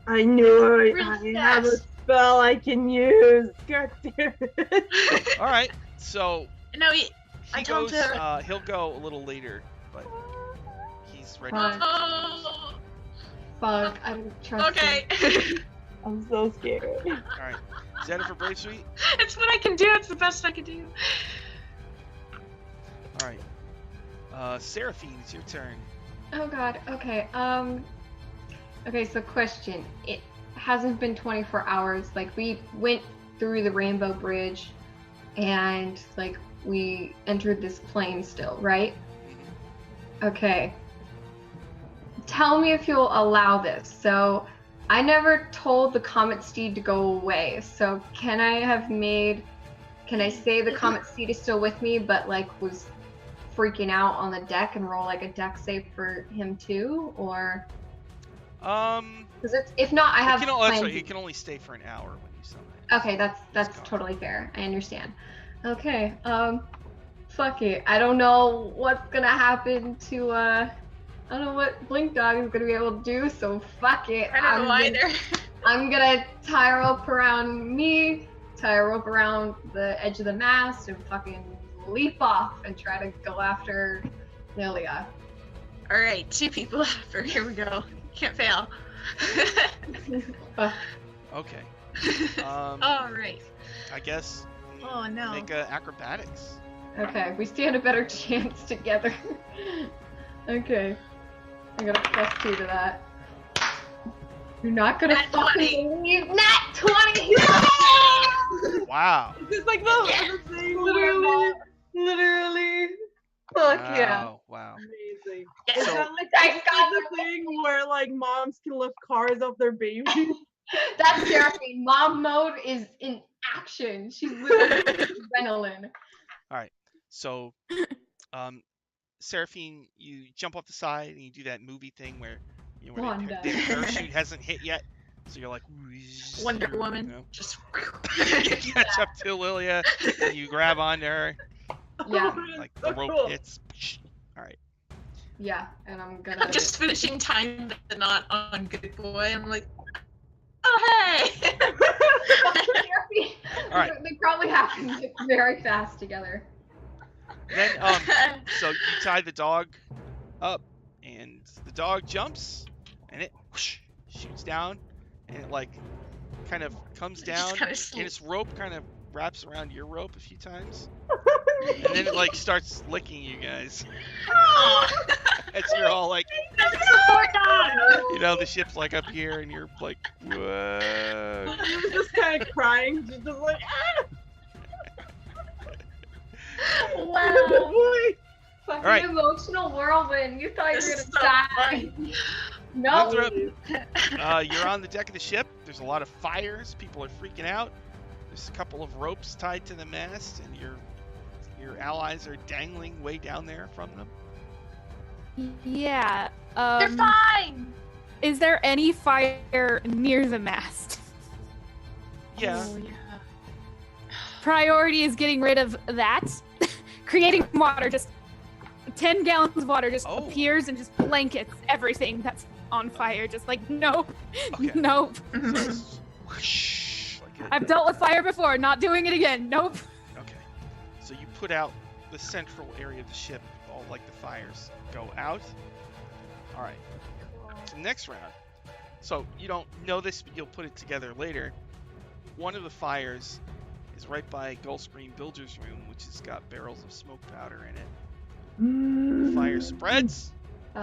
I knew it. Really I have a fast. spell I can use. God damn it. All right. So No, he I told goes. her- He'll go a little later, but he's ready. Fine. Oh. Fuck. I don't trust Okay. I'm so scared. All right. Jennifer Brave Sweet. It's what I can do. It's the best I can do. All right. Seraphine, it's your turn. Oh god. Okay. Okay, so question. It hasn't been 24 hours. Like, we went through the Rainbow Bridge and like we entered this plane still, right? Okay. Tell me if you'll allow this. So I never told the Comet Steed to go away. So can I say the Comet Steed is still with me, but like was freaking out on the deck and roll like a deck save for him too? Or because if not, I have that's plan right. B. You can only stay for an hour when you summon it. Okay, that's totally fair. I understand. Okay, fuck it. I don't know what's gonna happen to I don't know what Blink Dog is gonna be able to do, so fuck it. I don't know either. I'm gonna tie a rope around me, tie a rope around the edge of the mast, and fucking leap off and try to go after Lilia. All right, 2 people after. Here we go. Can't fail. Okay. All right. I guess Oh no. make acrobatics. Okay, we stand a better chance together. Okay. I got a +2 to that. You're not gonna Nat fucking 20. believe Nat 20! Wow. This is like the thing, literally. Fuck yeah. Wow. Amazing. Yes. Is So- that like I got the thing where like moms can lift cars off their babies? That's Seraphine. Mom mode is in action. She's literally adrenaline. So, Seraphine, you jump off the side and you do that movie thing where Wanda. the parachute hasn't hit yet, so you're like Wonder you Woman. know. Just. You catch up to Lilia, and you grab onto her, Yeah. like the So rope cool. hits. All right. Yeah, and I'm gonna. I'm just finishing tying the knot on Good Boy. I'm like, oh hey. All right. They probably happen very fast together. Then so you tie the dog up, and the dog jumps, and it whoosh, shoots down, and it like kind of comes down, and its rope kind of wraps around your rope a few times, and then it like starts licking you guys. As you're all like, Poor dog. you know, the ship's like up here, and you're like, whoa. He was just kind of crying, just like, ah! Wow. Boy. Fucking right. emotional whirlwind. You thought you were This gonna is so die. funny. No. Winthrop, you're on the deck of the ship. There's a lot of fires. People are freaking out. There's a couple of ropes tied to the mast, and your allies are dangling way down there from them. Yeah. They're fine. Is there any fire near the mast? Yeah. Oh, yeah. Priority is getting rid of that. Creating water, just 10 gallons of water just appears and just blankets everything that's on fire. Just like, nope. Okay. Nope. Whoosh, like I've dealt with fire before, not doing it again. Nope. okay. So you put out the central area of the ship. All like the fires go out. All right. So next round. So you don't know this, but you'll put it together later. One of the fires is right by Gulfstream Builder's room, which has got barrels of smoke powder in it. The fire spreads,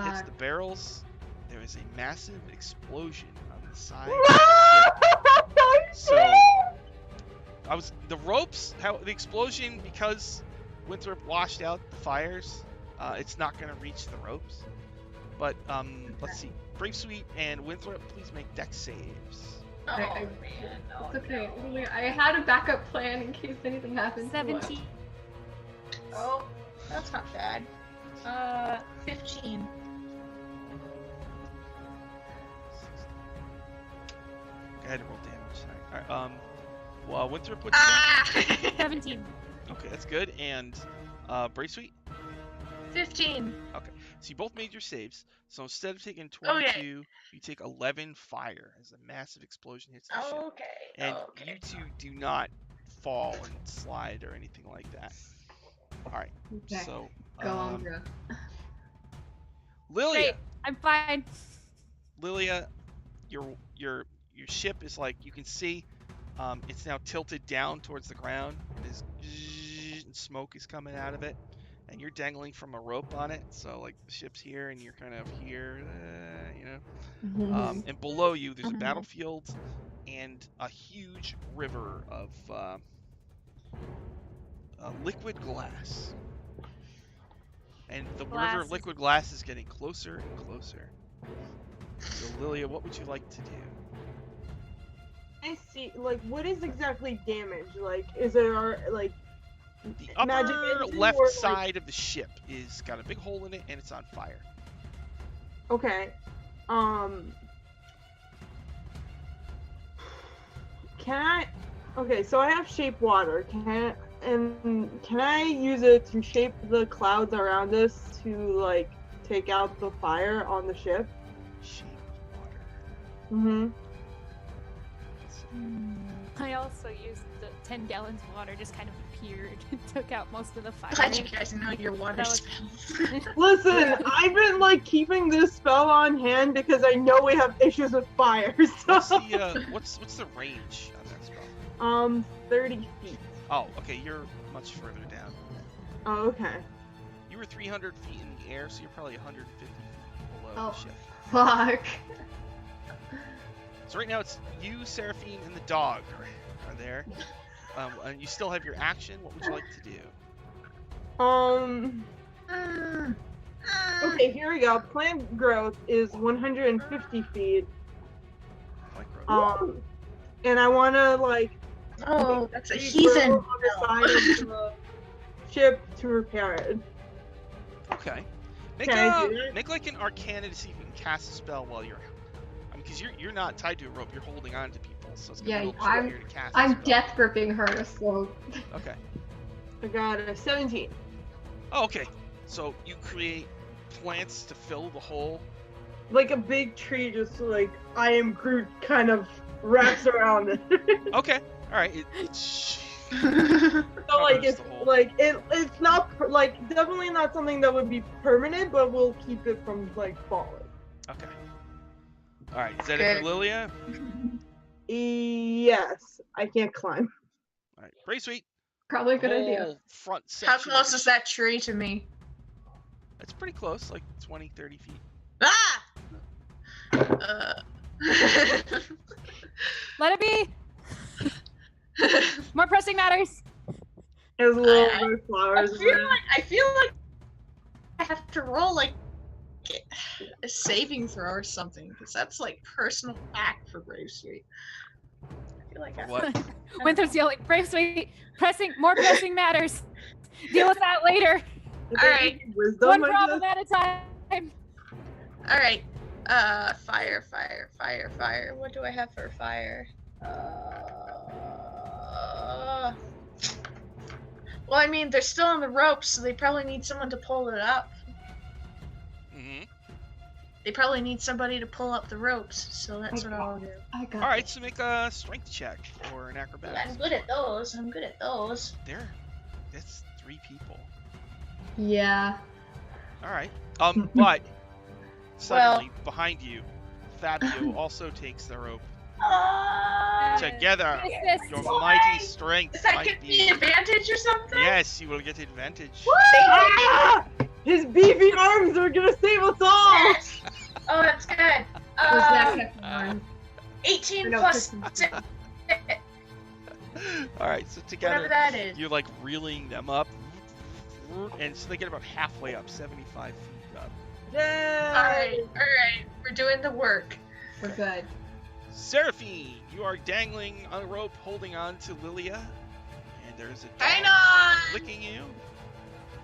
hits the barrels. There is a massive explosion on the side of the ship. So the ropes, how the explosion, because Winthrop washed out the fires, it's not going to reach the ropes. But let's see. Brave Sweet and Winthrop, please make dex saves. Oh, I- man. It's okay. I had a backup plan in case anything happened. 17. Oh, that's not bad. 15. I had to roll damage. All right. Well, Winthrop, what's your dex? 17. Okay, that's good. And Brave Sweet? 15. Okay. So you both made your saves. So instead of taking 22, you take 11 fire as a massive explosion hits the ship. Okay. And okay. you two do not fall and slide or anything like that. All right. Okay. So Go on, bro. Lilia, Great. I'm fine. Lilia, your ship is like you can see. It's now tilted down towards the ground. There's and smoke is coming out of it, and you're dangling from a rope on it. So like the ship's here, and you're kind of here, you know. And below you, there's a battlefield and a huge river of liquid glass. And the river of liquid glass is getting closer and closer. So Lilia, what would you like to do? I see. Like, what is exactly damage? Like, is there like The magic upper engine left or, like- side of the ship is got a big hole in it, and it's on fire. Okay. Can I? Okay, so I have shape water. Can I use it to shape the clouds around us to like take out the fire on the ship? Shape water. Mm-hmm. I also used the 10 gallons of water, just kind of appeared and took out most of the fire. Glad you guys know your water That was- spells. Listen, I've been like keeping this spell on hand because I know we have issues with fire. What's So, the what's the range on that spell? 30 feet. Oh, okay, you're much further down. Oh, okay. You were 300 feet in the air, so you're probably 150 feet below Oh. the ship. Fuck. So right now it's you, Seraphine, and the dog are there. And you still have your action. What would you like to do? Okay, here we go. Plant growth is 150 feet. Micro. And I want to like Oh, that's a grow heathen. on the side of the ship to repair it. Okay. Can I do that? Make like an Arcana to see if you can cast a spell while you're. Because you're not tied to a rope. You're holding on to people, so it's gonna Yeah, be a little I'm- trickier to cast. a I'm spell. death gripping her, so Okay. I got a 17. Oh, okay. So you create plants to fill the hole. Like a big tree, just like I am Groot, kind of wraps around it. Okay, all right. It's So like covers it's the hole. like it's not like definitely not something that would be permanent, but we'll keep it from like falling. Okay. All right. Is that it for Good. Lilia? Yes, I can't climb. All right. Pretty sweet. Probably a good idea. Whole front section. How of close the is that tree to me? It's pretty close, like 20, 30 feet. Ah! Let it be. More pressing matters. There's little I- red I flowers. feel like I have to roll like a saving throw or something because that's like personal act for Brave Sweet. I feel like I What? Winthrop's yelling, "Brave Sweet, more pressing matters. Deal with that later. Alright. Wisdom, One I problem guess? at a time." All right. Fire. What do I have for fire? Well, I mean, they're still on the ropes, so they probably need someone to pull it up. Mm-hmm. They probably need somebody to pull up the ropes, so that's what I'll do. I got All right. this. So make a strength check or an acrobatics. I'm good at those. That's 3 people. Yeah. All right. But suddenly behind you, Fabio also takes the rope. Together, Assist. your mighty strength Does that might give be. me advantage or something? Yes, you will get advantage. Ah! His beefy arms are gonna save us all! Yes. Oh, that's good. Who's that kept on? 18 No, plus Kristen. 6, All right. So whatever together, that is. you're like reeling them up, and so they get about halfway up, 75 feet up. Yay! Alright. We're doing the work. We're good. Seraphine, you are dangling on a rope, holding on to Lilia, and there's a Hang dog on! licking you.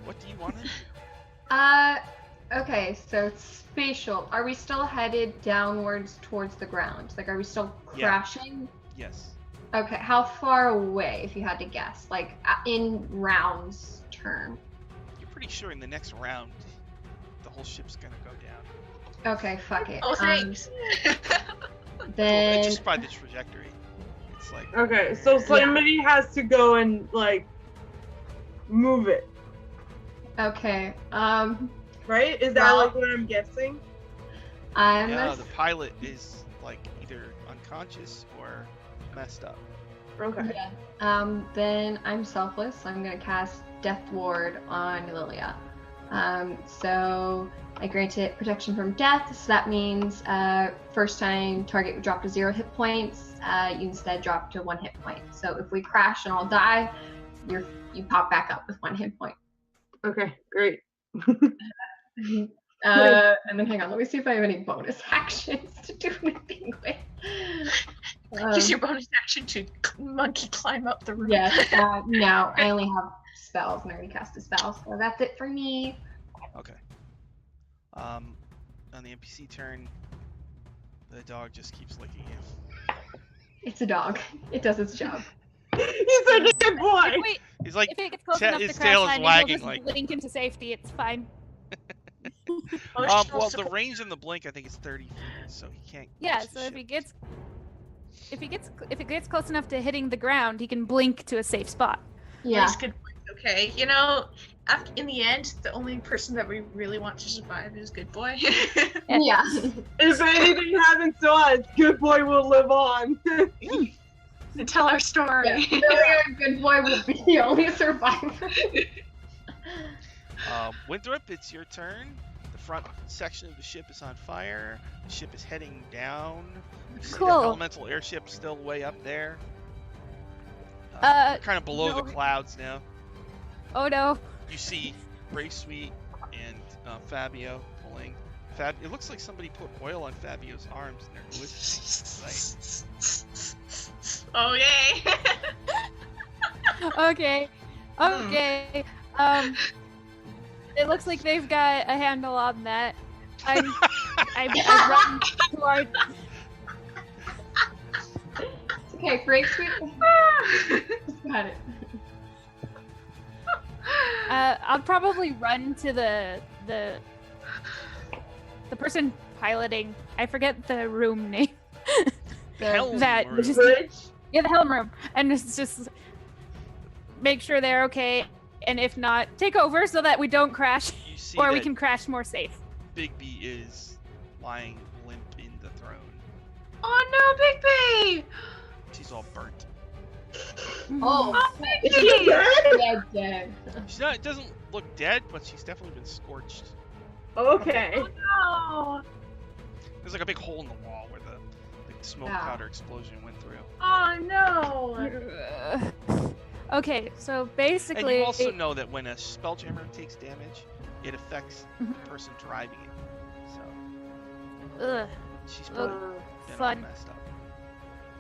What do you want to do? Okay, so spatial. Are we still headed downwards towards the ground? Like, are we still Yeah. crashing? Yes. Okay, how far away, if you had to guess? Like, in rounds term. You're pretty sure in the next round, the whole ship's gonna go down. Okay, fuck it. Oh, thanks. Well, Then, just by the trajectory. It's like. Okay, so somebody has to go and like move it, okay, right? Is that Well- like what I'm guessing? I'm Yeah, ass- the pilot is like either unconscious or messed up. Okay. yeah. Then I'm selfless. I'm gonna cast Death Ward on Lilia. So I grant it protection from death. So that means first time target would drop to 0 hit points. You instead drop to 1 hit point. So if we crash and all die, you pop back up with 1 hit point. Okay, great. And then hang on, let me see if I have any bonus actions to do anything with. Use your bonus action to monkey climb up the roof. Yes, no, I only have spells and I already cast a spell, so that's it for me. Okay. On the NPC turn, the dog just keeps licking you. It's a dog. It does its job. He's such a good boy. Wait, He's like, if it gets close ta- enough to his crash tail is land, wagging, you'll just like- blink into safety. It's fine. well, the range in the blink I think is 30 feet, so he can't. Yeah. reach the So if ship. it gets close enough to hitting the ground, he can blink to a safe spot. Yeah. That's good point. Okay, you know, in the end, the only person that we really want to survive is Good Boy. Yeah. If anything happens to us, good boy will live on. And tell our story. Yeah. Lilia, good boy, will be the only survivor. Winthrop, it's your turn. The front section of the ship is on fire. The ship is heading down. You see Cool. the elemental airship still way up there. Kind of below no. the clouds now. Oh no. You see Ray Sweet and Fabio pulling. It looks like somebody put oil on Fabio's arms and they're glistening. Oh yay! Okay. Okay. It looks like they've got a handle on that. I run toward. It's okay, break sweet. Got it. I'll probably run to the The person piloting, I forget the room name. Helm that room. just Bridge? yeah, the helm room, and it's just make sure they're okay, and if not, take over so that we don't crash, You see or we that can crash more safe. Bigby is lying limp in the throne. Oh no, Big B! She's all burnt. Oh, Big Is she B! dead? dead. She's not. It doesn't look dead, but she's definitely been scorched. Okay. Oh no! There's like a big hole in the wall where the smoke Ow. powder explosion went through. Oh no! Okay, so And basically, you also know that when a spelljammer takes damage, it affects Mhm. the person driving it. So ugh, she's probably been all fun. messed up.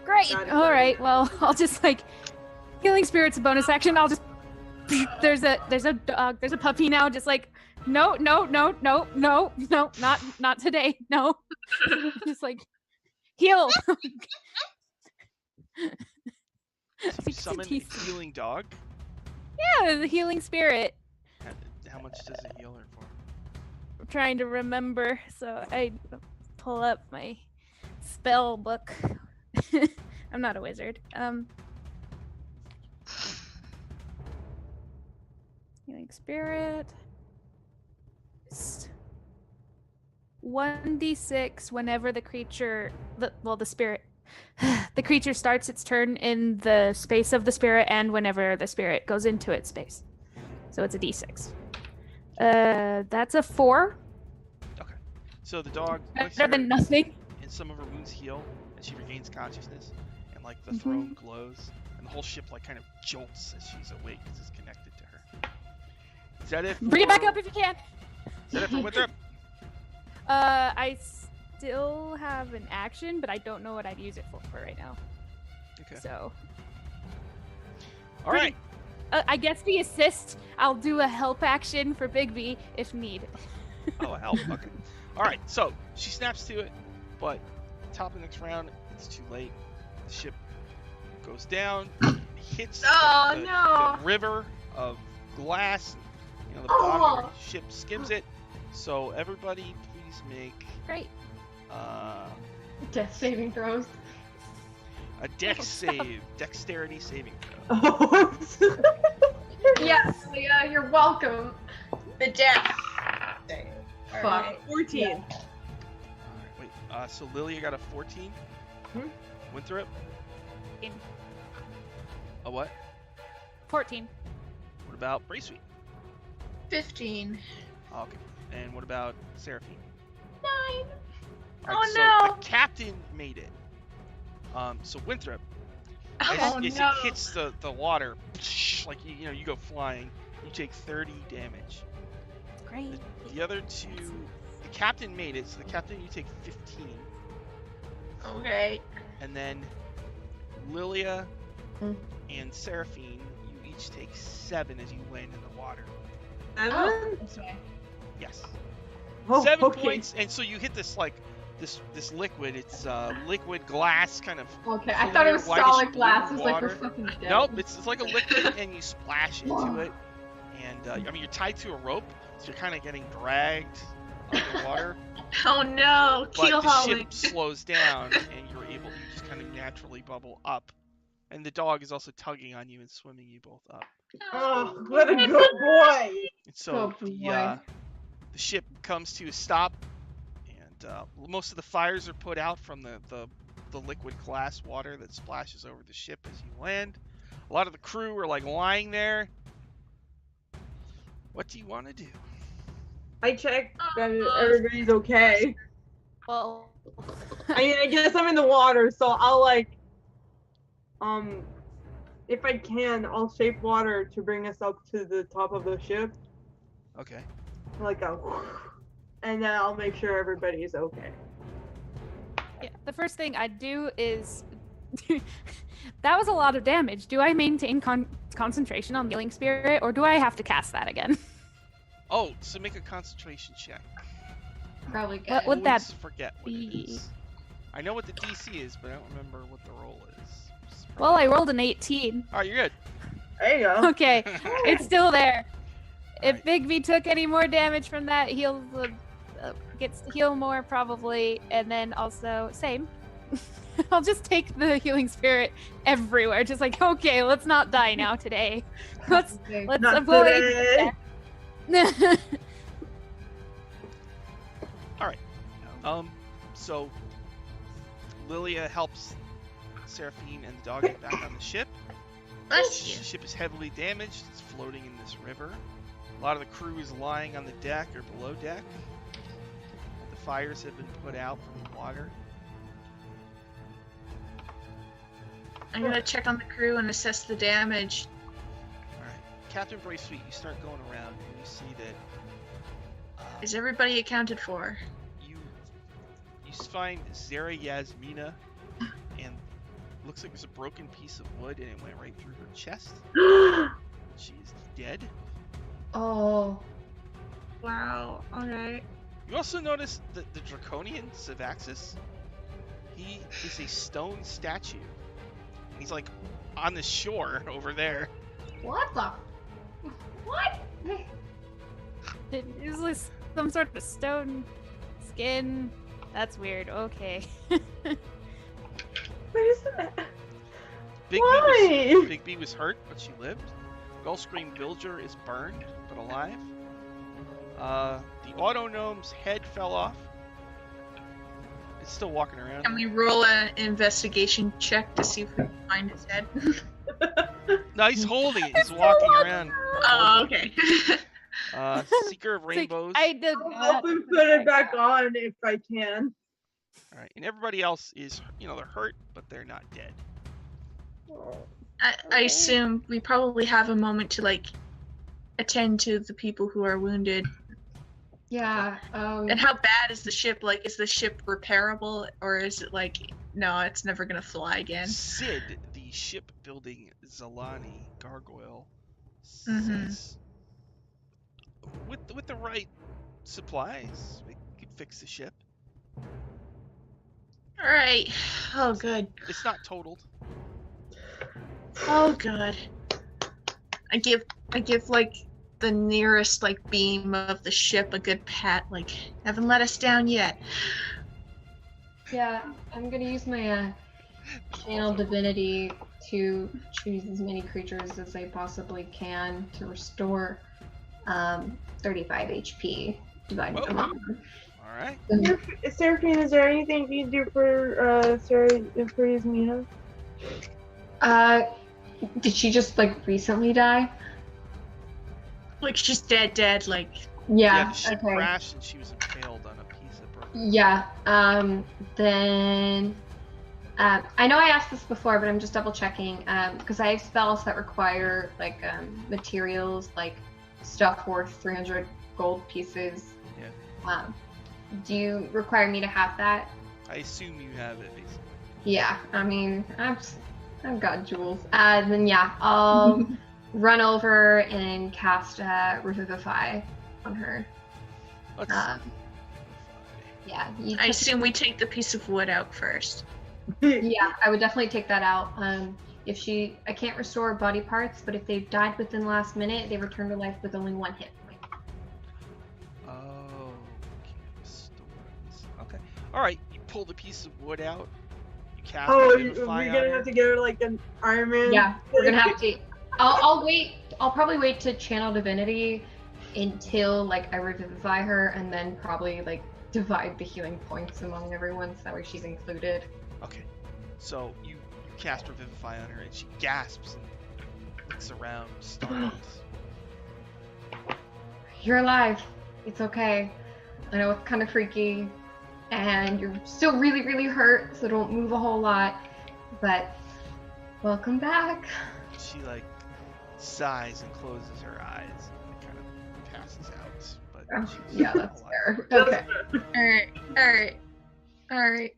Great. Got it, All got it. right. Well, I'll just like healing spirits a bonus action. I'll just there's a dog. There's a puppy now. Just like no, not today. No. Just like heal. So you Fix summon your a teeth. healing dog. Yeah, the healing spirit. How much does a healer for? I'm trying to remember, so I pull up my spell book. I'm not a wizard. Healing spirit. 1d6 whenever the creature, the spirit, the creature starts its turn in the space of the spirit, and whenever the spirit goes into its space. So it's a d6. That's a 4. So the dog licks Better than her, nothing. and some of her wounds heal, and she regains consciousness, and like the Mhm. throne glows, and the whole ship like kind of jolts as she's awake because it's connected to her. Is that it? Bring it back for- up if you can. Is that it for Winthrop? I still have an action, but I don't know what I'd use it for right now. Okay. So, All right. I guess the assist, I'll do a help action for Bigby if needed. Oh, hell. Okay. All right. So she snaps to it, but top of the next round, it's too late. The ship goes down, hits Oh, the no. river of glass. You know, the Oh. bottom of the ship skims it. So everybody, please make Great. Death saving throws. a dex Oh, stop. save, dexterity saving throw. Yes, Leah, you're welcome. The death. Fuck. 14. All right, wait. So Lilia got a 14. Hmm? Winthrop. 14. A what? 14. What about Braceweed? 15. Oh, okay. And what about Seraphine? 9. All Oh, so no. the captain made it. So Winthrop, as, Oh as no. it hits the water, like you go flying, you take 30 damage. Great. The other two, the captain made it, so the captain you take 15, Okay. and then Lilia Mm. and Seraphine, you each take 7 as you land in the water. Oh, okay. Yes. Oh, 7 okay. points, and so you hit this like this liquid. It's liquid glass kind of. Okay, I thought it was Whitish solid blue glass. I was like, we're water. fucking dead. Nope, it's like a liquid, and you splash into it, and I mean you're tied to a rope, so you're kind of getting dragged underwater. Oh no. But Keel the hauling. ship slows down, and you're able to just kind of naturally bubble up, and the dog is also tugging on you and swimming you both up. Oh, what a good boy. And so Good the ship comes to a stop, and most of the fires are put out from the liquid glass water that splashes over the ship as you land. A lot of the crew are like lying there. What do you want to do? I checked that everybody's okay. Well, I mean, I guess I'm in the water, so I'll like, if I can, I'll shape water to bring us up to the top of the ship, Okay. like a, and then I'll make sure everybody's okay. yeah, the first thing I do is that was a lot of damage. Do I maintain concentration on the healing spirit, or do I have to cast that again? Oh, so make a concentration check. Probably good. What would that Always forget what it be? is. I know what the DC is, but I don't remember what the roll is. Well, I rolled an 18. All right, you're good. There you go. Okay, it's still there. If Alright. Big V took any more damage from that, he'll gets to heal more probably, and then also same. I'll just take the healing spirit everywhere. Just like, okay, let's not die now today. Let's Not avoid. today. So Lilia helps Seraphine and the dog get back on the ship. Bless The you. ship is heavily damaged. It's floating in this river. A lot of the crew is lying on the deck or below deck. The fires have been put out from the water. I'm gonna check on the crew and assess the damage. Alright. Captain Braithwaite, you start going around and you see that Is everybody accounted for? you find Zara Yasmina, and looks like there's a broken piece of wood and it went right through her chest. She's dead. Oh. Wow. Alright. You also notice that the Draconian Savaxis, he is a stone statue. He's like on the shore over there. What the? What? It is like some sort of stone skin. That's weird. Okay. What is that? Big B was hurt, but she lived. Gullscream Bilger is burned, but alive. The Autognome's head fell off. It's still walking around. Can we roll an investigation check to see if we can find his head? No, he's holding it. He's walking around. Oh, okay. Seeker of It's like, Rainbows. I did I'll not help him put it back on if I can. All right, and everybody else is, they're hurt, but they're not dead. I assume we probably have a moment to like attend to the people who are wounded. Yeah. And how bad is the ship? Like, is the ship repairable, or is it like, no, it's never gonna fly again? Sid, the shipbuilding Zalani gargoyle, Mhm. says, with the right supplies, we could fix the ship. All right. Oh, good. It's not totaled. Oh, good. I give like the nearest like beam of the ship a good pat. Like, haven't let us down yet. Yeah, I'm gonna use my channel divinity to choose as many creatures as I possibly can to restore 35 HP divided Whoa. among them. All right. Seraphine, is there anything you can do for Yasmina? Did she just like recently die? Like, she's dead. Like, Yeah. The ship Okay. crashed and she was impaled on a piece of broken. Yeah. Then. I know I asked this before, but I'm just double checking. Because I have spells that require like materials, like stuff worth 300 gold pieces. Yeah. Do you require me to have that? I assume you have it, basically. Yeah. I mean, I've got jewels. Then yeah, I'll run over and cast Revivify on her. Let's Yeah. I assume we take the piece of wood out first. Yeah, I would definitely take that out. I can't restore body parts, but if they died within the last minute, they return to life with only one hit point. Oh, can't restore this. Okay. All right. You pull the piece of wood out. You cast Oh, Revivify we're on gonna her. have to get her like an Iron Man. Yeah, we're gonna have to. I'll wait. I'll probably wait to channel divinity until like I revivify her, and then probably like divide the healing points among everyone, so that way she's included. Okay. So you cast Revivify on her, and she gasps and looks around, startled. You're alive. It's okay. I know it's kind of freaky, and you're still really, really hurt, so don't move a whole lot. But welcome back. She like sighs and closes her eyes and kind of passes out. But she's Yeah, that's alive. fair. Okay. All right.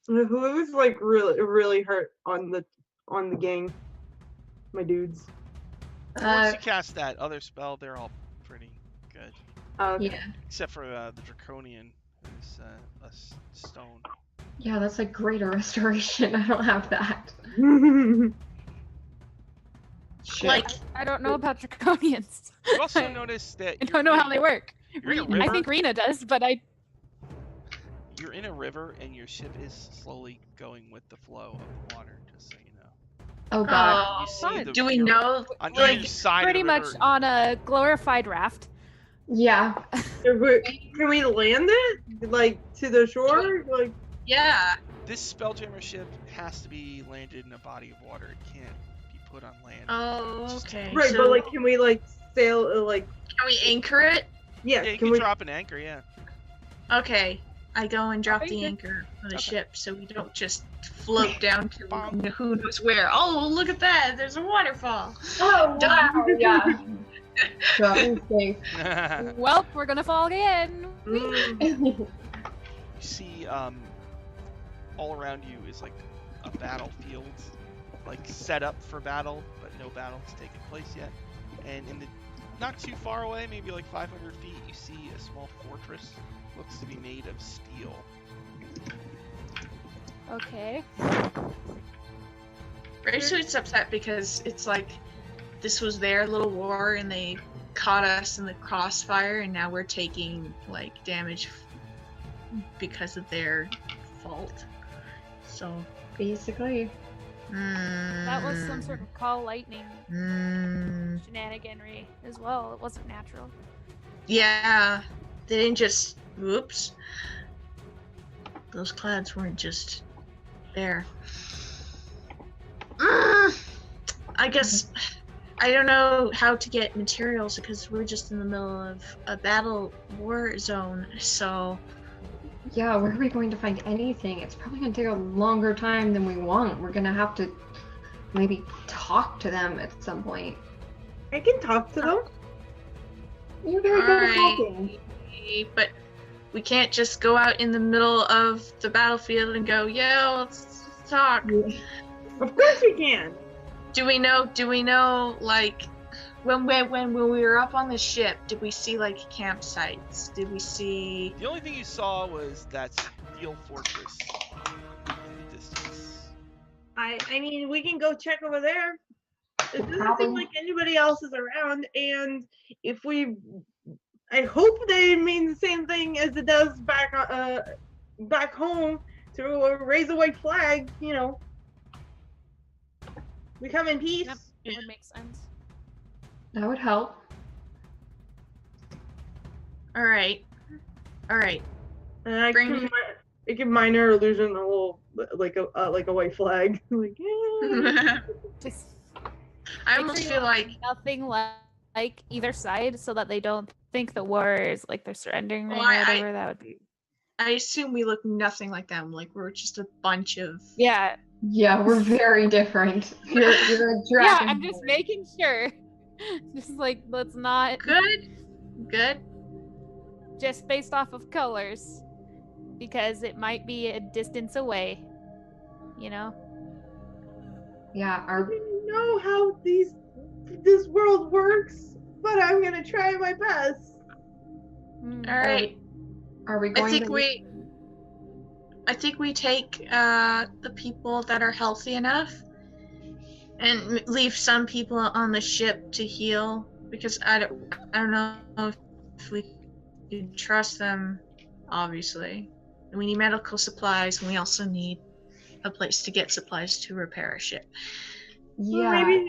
Who's like really, really hurt on the gang? My dudes. Once you cast that other spell, they're all pretty good, Yeah. except for the Draconian, who's a stone. Yeah, that's like greater restoration. I don't have that. Shit. Like, I don't know about draconians. You also notice that I don't know how they work. You're in a I river. think Rena does, but I. You're in a river, and your ship is slowly going with the flow of the water. Just so you know. Oh god. oh, You see the, do we you're know? on like, either side Pretty of the much river? on a glorified raft. Yeah. Can we land it like to the shore? Like Yeah. This Spelljammer ship has to be landed in a body of water. It can't be put on land. Oh, okay. right, so but like, can we like sail? Like, can we anchor it? yeah, Yeah, you can can we? drop an anchor. Yeah. Okay. I go and drop the Okay. anchor on the Okay. ship so we don't just float down to Bum. who knows where. Oh, look at that! There's a waterfall. Oh Done. wow. Yeah. Dropping safe. Well, we're gonna fall again. You see, all around you is like a battlefield, like set up for battle, but no battle has taken place yet. And in the not too far away, maybe like 500 feet, you see a small fortress. Looks to be made of steel. Okay. Bracelet's upset because it's like this was their little war and they caught us in the crossfire and now we're taking like damage because of their fault. So Basically. That was some sort of call lightning Mm, shenaniganry as well. It wasn't natural. yeah, they didn't just. Whoops. Those clouds weren't just there. I guess I don't know how to get materials because we're just in the middle of a battle war zone. So Yeah, where are we going to find anything? It's probably gonna take a longer time than we want. We're gonna have to maybe talk to them at some point. I can talk to them. You're very good at Alright. talking. but we can't just go out in the middle of the battlefield and go, yeah, let's talk. Of course we can. Do we know like when we were up on the ship, did we see like campsites? Did we see The only thing you saw was that steel fortress in the distance. I mean, we can go check over there. It doesn't Probably. seem like anybody else is around, and if we, I hope they mean the same thing as it does back home to raise a white flag. You know, we come in peace. Yep, it would make sense. That would help. all right. And I Bring can, it. I can minor illusion a little like a white flag. Like, yeah. Just I make almost sure feel you like have nothing like either side, so that they don't think the war is like they're surrendering Well, or whatever. That would be. I assume we look nothing like them. Like we're just a bunch of Yeah. Yeah, we're very different. You're a Yeah. dragon. I'm just making sure. Just like let's not good. just based off of colors, because it might be a distance away. You know. Yeah, I our don't know how this world works, but I'm gonna try my best. Mm. All right. are we I going think to we take the people that are healthy enough and leave some people on the ship to heal because I don't know if we can trust them. Obviously, and we need medical supplies, and we also need a place to get supplies to repair a ship. Well, Yeah. maybe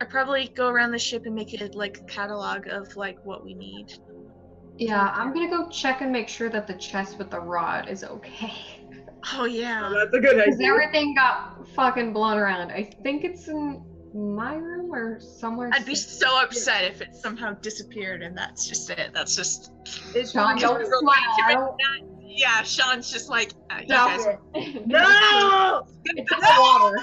I probably go around the ship and make it like a catalog of like what we need. Yeah, I'm gonna go check and make sure that the chest with the rod is okay. Oh yeah. that's a good Because idea. everything got fucking blown around. I think it's in my room or somewhere. I'd be so upset if it somehow disappeared and that's just it. That's just. Sean, don't Because smile. I don't- Yeah, Sean's just like. You Stop guys it. No! It's in the water.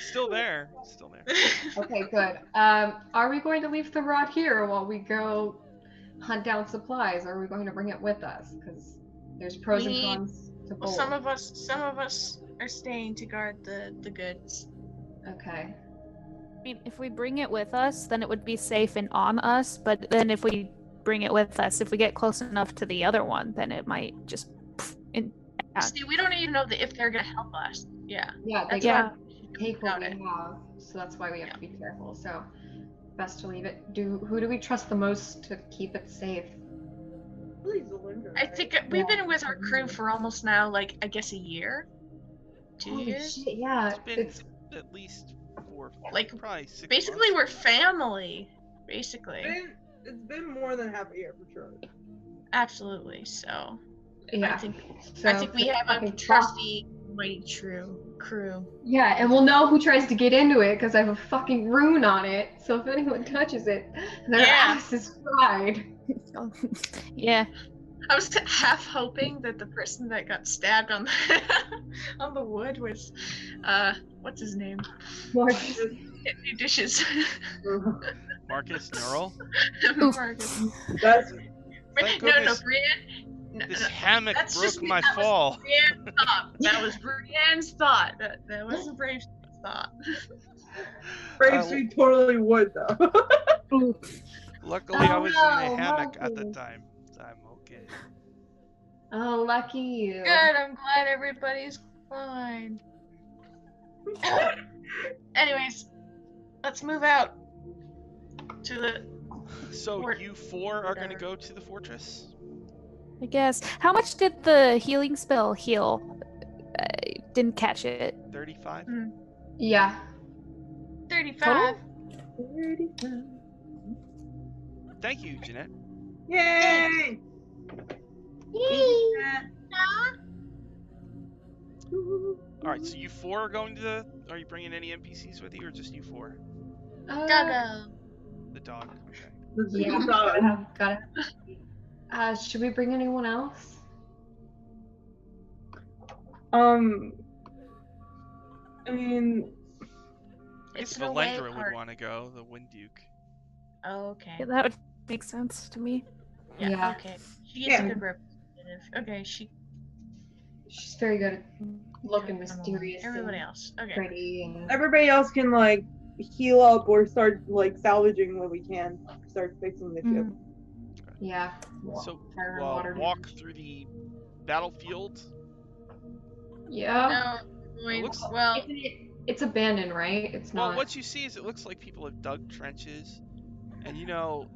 Still there. Still there. Okay, good. Are we going to leave the rod here while we go hunt down supplies, or are we going to bring it with us? Because there's pros and We- cons to Well, both. some of us are staying to guard the goods. Okay. I mean, if we bring it with us, then it would be safe and on us. But then if we bring it with us, if we get close enough to the other one, then it might just. See, we don't even know if they're gonna help us. Yeah. Yeah, they That's can Yeah. take what Got we it. have, so that's why we have to be careful. So, best to leave it. Who do we trust the most to keep it safe? Please, Linda, I right? think we've been with our crew for almost now, like, I guess a year? 2 Holy years? shit! Yeah, It's been it's at least 4, Like, probably 6 basically, we're months. family. Basically. It's been more than half a year for sure. Absolutely. So, yeah. I think So, we have a fucking trusty, mighty crew. Yeah, and we'll know who tries to get into it because I have a fucking rune on it. So if anyone touches it, their Yeah. ass is fried. Yeah. I was half hoping that the person that got stabbed on the on the wood was, what's his name? Marcus. New dishes. Marcus Neural. Marcus. That's Thank No, goodness Brienne. this hammock that's broke just me. my That was fall. Brienne's thought. That was Brienne's thought. That wasn't Brave's thought. Brave Street totally would though. Luckily, I Oh, was in no, the hammock at the Marcus. time, so I'm okay. Oh, lucky you. Good. I'm glad everybody's fine. Anyways, let's move out to the. So Fort- you 4 are going to whatever. go to the fortress? I guess. How much did the healing spell heal? I didn't catch it. 35? Yeah. 35. Thank you, Jeanette. Yay! Alright, so you 4 are going to the... Are you bringing any NPCs with you, or just you 4? Doggo. The dog, okay. Yeah, gotta have. Should we bring anyone else? I mean, I guess It's an away Valendra would party. want to go, the Wind Duke. Oh, okay. Yeah, that would make sense to me. Yeah, Yeah. okay. She gets a Yeah. good representative. Okay, she's She's very good at looking mysterious everybody and else. Okay. pretty. And... everybody else can like heal up or start like salvaging what we can. Start fixing the ship. Yeah. So Fire and you water. walk through the battlefield. Yeah. No, wait, looks- well, It's abandoned, right? It's Well, not. what you see is it looks like people have dug trenches. And you know,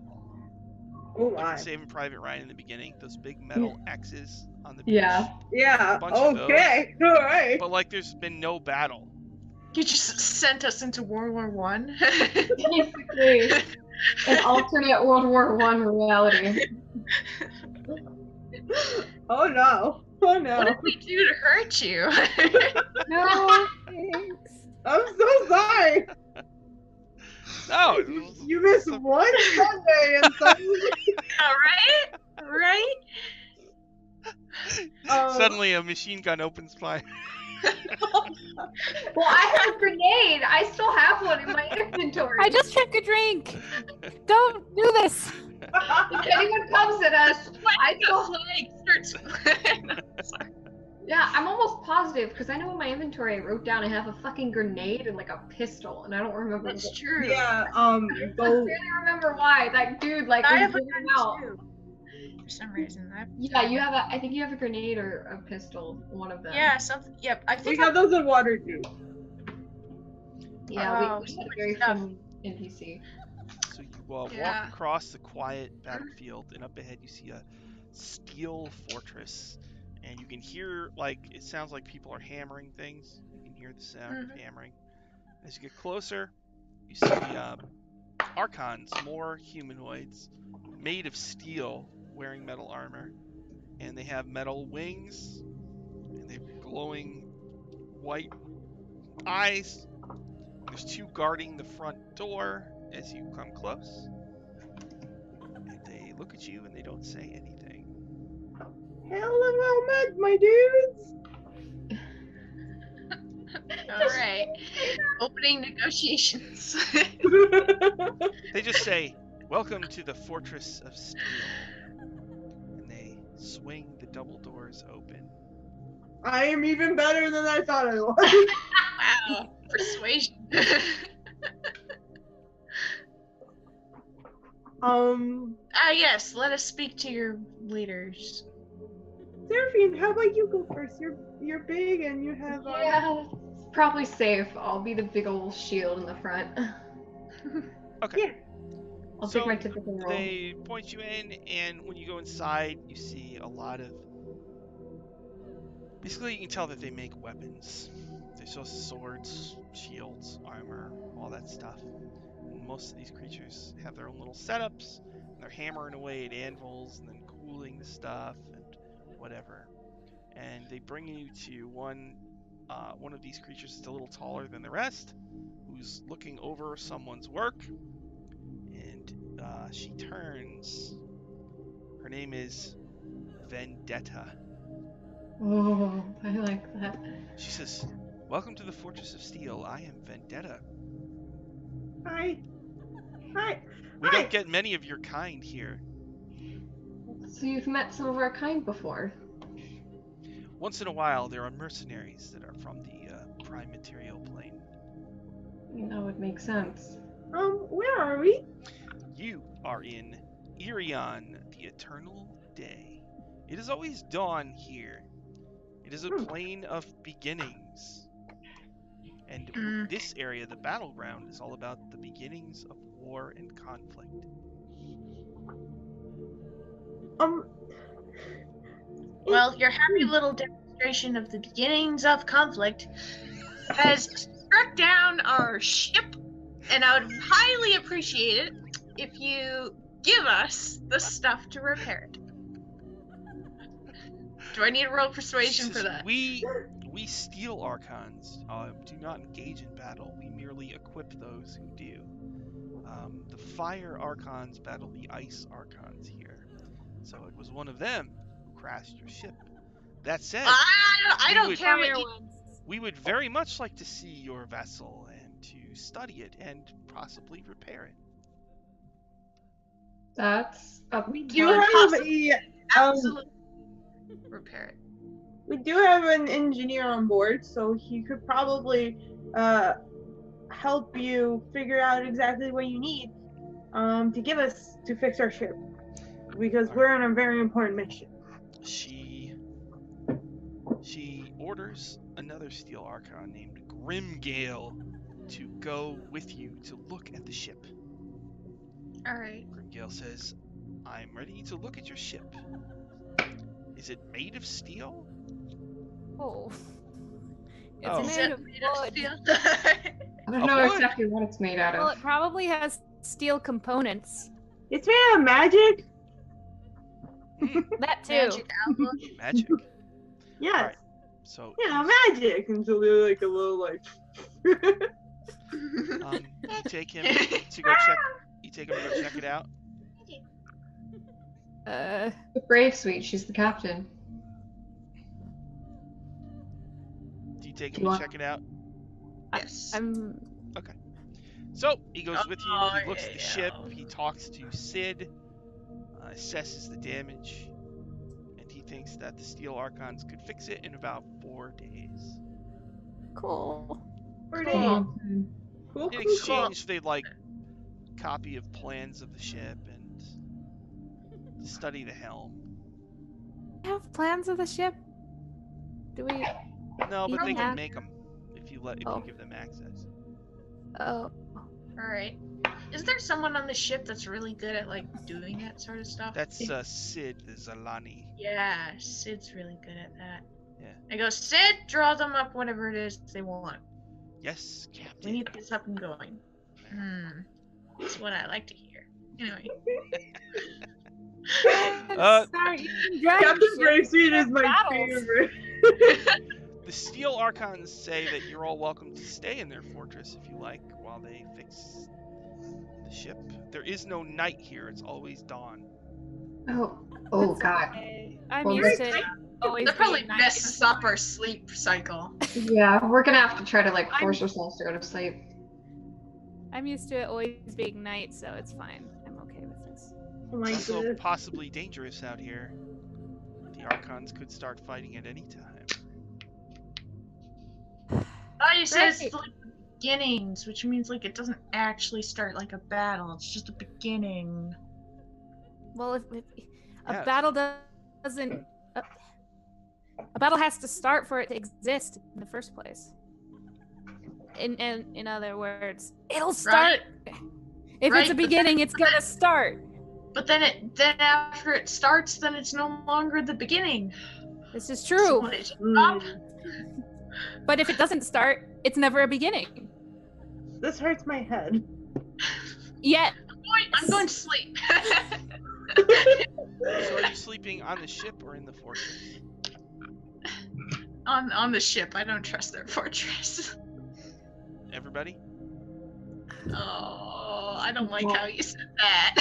Oh like my. in Saving Private Ryan in the beginning, those big metal X's on the Yeah. beach. Yeah. bunch of those. Okay. All right. But like there's been no battle. you just sent us into World War One. Basically, an alternate World War One reality. Oh no. Oh no. What did we do to hurt you? No, thanks. I'm so sorry. No, You missed one Sunday and suddenly. All right. suddenly a machine gun opens fire. Well, I have a grenade. I still have one in my inventory. I just took a drink. Don't do this. If anyone comes at us, I still. Sorry. Yeah, I'm almost positive because I know in my inventory I wrote down I have a fucking grenade and like a pistol, and I don't remember. That's true. Yeah. I Go. barely remember why that dude like I was have a giving gun out. too. For some reason. Yeah, you have a. I think you have a grenade or a pistol. One of them. Yeah, something. Yep. I We think got those in water too. Yeah, Oh, we so had a much very stuff. fun NPC. So you Yeah. walk across the quiet battlefield, and up ahead you see a steel fortress, and you can hear like it sounds like people are hammering things. You can hear the sound of hammering. As you get closer, you see archons, more humanoids, made of steel, wearing metal armor, and they have metal wings, and they have glowing white eyes. There's 2 guarding the front door as you come close. And they look at you and they don't say anything. Hello, Med, my dudes. All right. Opening negotiations. They just say, "Welcome to the Fortress of Steel." And they swing the double doors open. I am even better than I thought I was. Wow. Persuasion. Yes. Let us speak to your leaders. Seraphine, how about you go first? You're big and you have. Yeah. probably safe. I'll be the big old shield in the front. Okay. Yeah. I'll So take my typical role. they point you in, and when you go inside, you see a lot of. Basically, you can tell that they make weapons. They sell swords, shields, armor, all that stuff. And most of these creatures have their own little setups. And they're hammering away at anvils and then cooling the stuff and whatever. And they bring you to one of these creatures that's a little taller than the rest, who's looking over someone's work. And she turns. Her name is Vendetta. Oh, I like that. She says, "Welcome to the Fortress of Steel. I am Vendetta. Hi. Hi. We Hi. don't get many of your kind here. So you've met some of our kind before. Once in a while, there are mercenaries that are from the prime material plane. That would make sense. Where are we? You are in Irian, the eternal day. It is always dawn here. It is a plane of beginnings. And this area, the battleground, is all about the beginnings of war and conflict. Well, your happy little demonstration of the beginnings of conflict has struck down our ship, and I would highly appreciate it if you give us the stuff to repair it. Do I need a roll persuasion for that? We steel archons do not engage in battle. We merely equip those who do. The fire archons battle the ice archons here. So it was one of them who crashed your ship. That said, I don't care what Fire you... ones. we would very much like to see your vessel and to study it and possibly repair it. That's a We do Well, have possibly. a Absolutely repair it. we do have an engineer on board, so he could probably help you figure out exactly what you need to give us to fix our ship, because we're on a very important mission. She orders another steel archon named Grimgale to go with you to look at the ship. All right. Grimgale says, "I'm ready to look at your ship. Is it made of steel?" Oh. It's Oh. Is made it of made of wood. steel? I don't Of know wood? exactly what it's made out Well, of. it probably has steel components. It's made of magic. That too. Magic outlook. Magic. Yes. Alright. So Yeah, magic. And so they're like a little like. you take him to go check. You take him to go check it out. The Brave Suite, she's the captain. Do you take Do him you to want- check it out? Yes. I'm So he goes with you. Oh, He looks at the ship. yeah. He talks to Sid, assesses the damage, and he thinks that the steel archons could fix it in about 4 days. cool. Cool. Cool. In exchange, they'd like copy of plans of the ship and study the helm. We have plans of the ship? Do we? No, but You they don't can have- make them if you Oh. give them access. Oh. All right. Is there someone on the ship that's really good at like doing that sort of stuff? That's Sid the Zalani. Yeah, Sid's really good at that. Yeah. I go, Sid, draw them up whatever it is they want. Yes, We Captain. need this up and going. That's what I like to hear. Anyway. Sorry, you can drive Captain the ship Brave Suite is in my battles. favorite. The steel archons say that you're all welcome to stay in their fortress if you like while they fix the ship. There is no night here, it's always dawn. Oh That's God. okay. I'm Well, used very to always That probably being night. messes up our sleep cycle. Yeah, we're gonna have to try to like force ourselves to go to sleep. I'm used to it always being night, so it's fine. I'm okay with this. Oh my It's also goodness. possibly dangerous out here. The archons could start fighting at any time. Oh, you said it's Right. like beginnings, which means like it doesn't actually start like a battle. It's just a beginning. Well, if a Yeah. battle doesn't, a battle has to start for it to exist in the first place. in other words, it'll start. If Right, it's a but beginning, it's gonna start. But then after it starts, then it's no longer the beginning. This is So true. what, it just stop? But if it doesn't start, it's never a beginning. This hurts my head. Yet. I'm going to sleep. So are you sleeping on the ship or in the fortress? on the ship. I don't trust their fortress. Everybody? Oh, I don't like how you said that.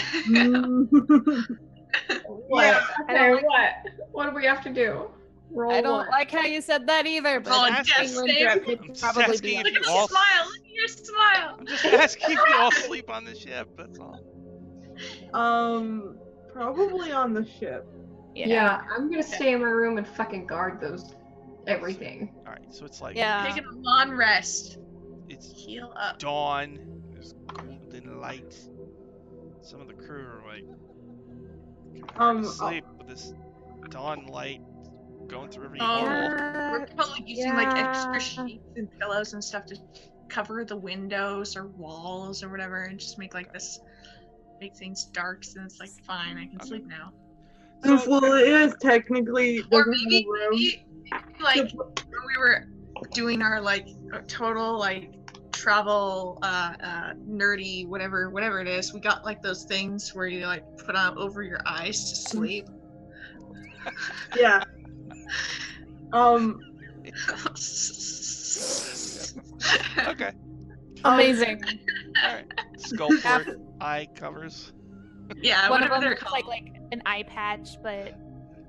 What? Yeah. Okay, what? What do we have to do? Roll I don't what? like how you said that either, but Oh, I'm just yes, asking- Dave. could I'm just probably asking be if Look you at all- your smile. Look at your smile. I'm just asking if you all sleep on the ship, that's all. Probably on the ship. Yeah, I'm gonna stay in my room and fucking guard those everything. Alright, so it's like Yeah. Taking a long rest. it's Heal up. dawn, there's golden light. Some of the crew are like kind of asleep with this dawn light going through every Oh, hole. we're probably using like extra sheets and pillows and stuff to cover the windows or walls or whatever, and just make like this, make things dark. So it's like fine, I can sleep now. Since Lilia is technically Or doesn't have maybe, a room. like when we were doing our like total like travel nerdy whatever it is, we got like those things where you like put on over your eyes to sleep. Yeah. Okay. Amazing. Alright. Skullport eye covers. Yeah, One of whatever them they're looks called. like an eye patch, but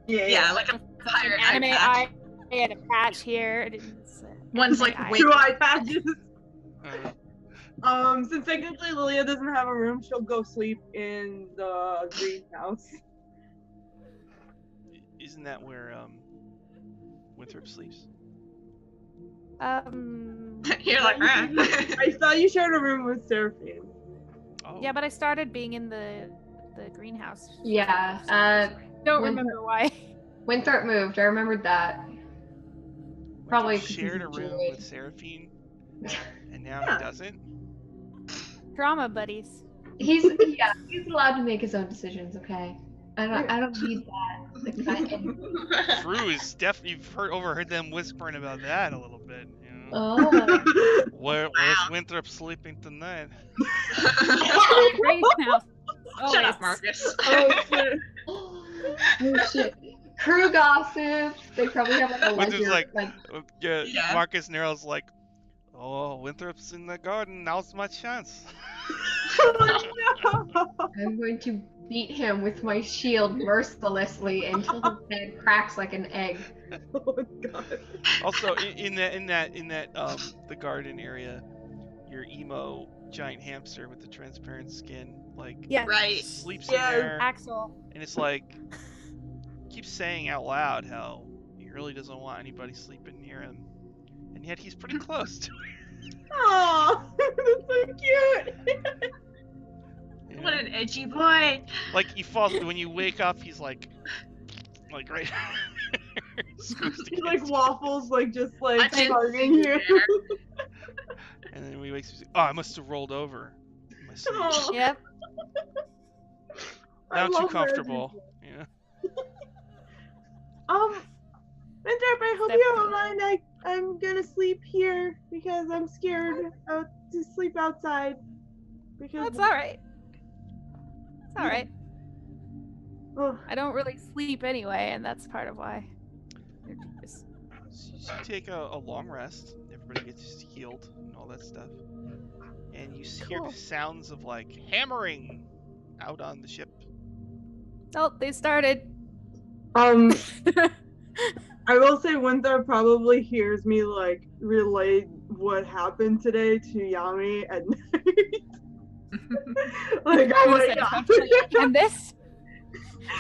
Yeah, like a an pirate anime eye patch. eye and a patch here. It's, One's anime like eye. way- Two eye patches. Uh, Since technically Lilia doesn't have a room, she'll go sleep in the greenhouse. isn't that where Winthrop sleeps? You're like, "Ah." I thought you shared a room with Seraphine. Oh. Yeah, but I started being in the greenhouse. Yeah, Don't when- remember why. Winthrop moved. I remembered that. Probably Winthrop 'cause shared he's a room enjoyed. with Seraphine, and now Yeah. he doesn't. Trauma buddies. He's allowed to make his own decisions. Okay, I don't need that. Like, Crew is definitely overheard them whispering about that a little bit. You know? oh. Where's Winthrop sleeping tonight? Greenhouse. Shut up, Marcus. Oh shit. Oh shit. Crew gossip. They probably have like a Winthrop's ledger. like- Like, Yeah. Marcus Nero's like, oh, Winthrop's in the garden. Now's my chance. I'm going to beat him with my shield mercilessly until his head cracks like an egg. Oh god. Also, in that the garden area, your emo giant hamster with the transparent skin, like Yeah. Right. sleeps Yeah. in there, Axel. and it's like keeps saying out loud how he really doesn't want anybody sleeping near him, and yet he's pretty close to it. Aw, that's so cute. you What know? an edgy boy. Like he falls when you wake up, he's like right. squeezed He like against waffles, like just I like didn't starting see you. you there. you. And then when he wakes up, he's like, oh, I must have rolled over. in my sleep. Aw, Yep. I Now too love that. comfortable. Yeah. Winthrop, I hope you don't mind. I'm gonna sleep here because I'm scared to sleep outside. Because That's all right. It's all right. oh, I don't really sleep anyway, and that's part of why. So you take a long rest. Everybody gets healed and all that stuff. And you hear Cool. the sounds of like hammering out on the ship. Oh, they started. I will say Winthrop probably hears me like relay what happened today to Yami at night. Like, oh my god. And this?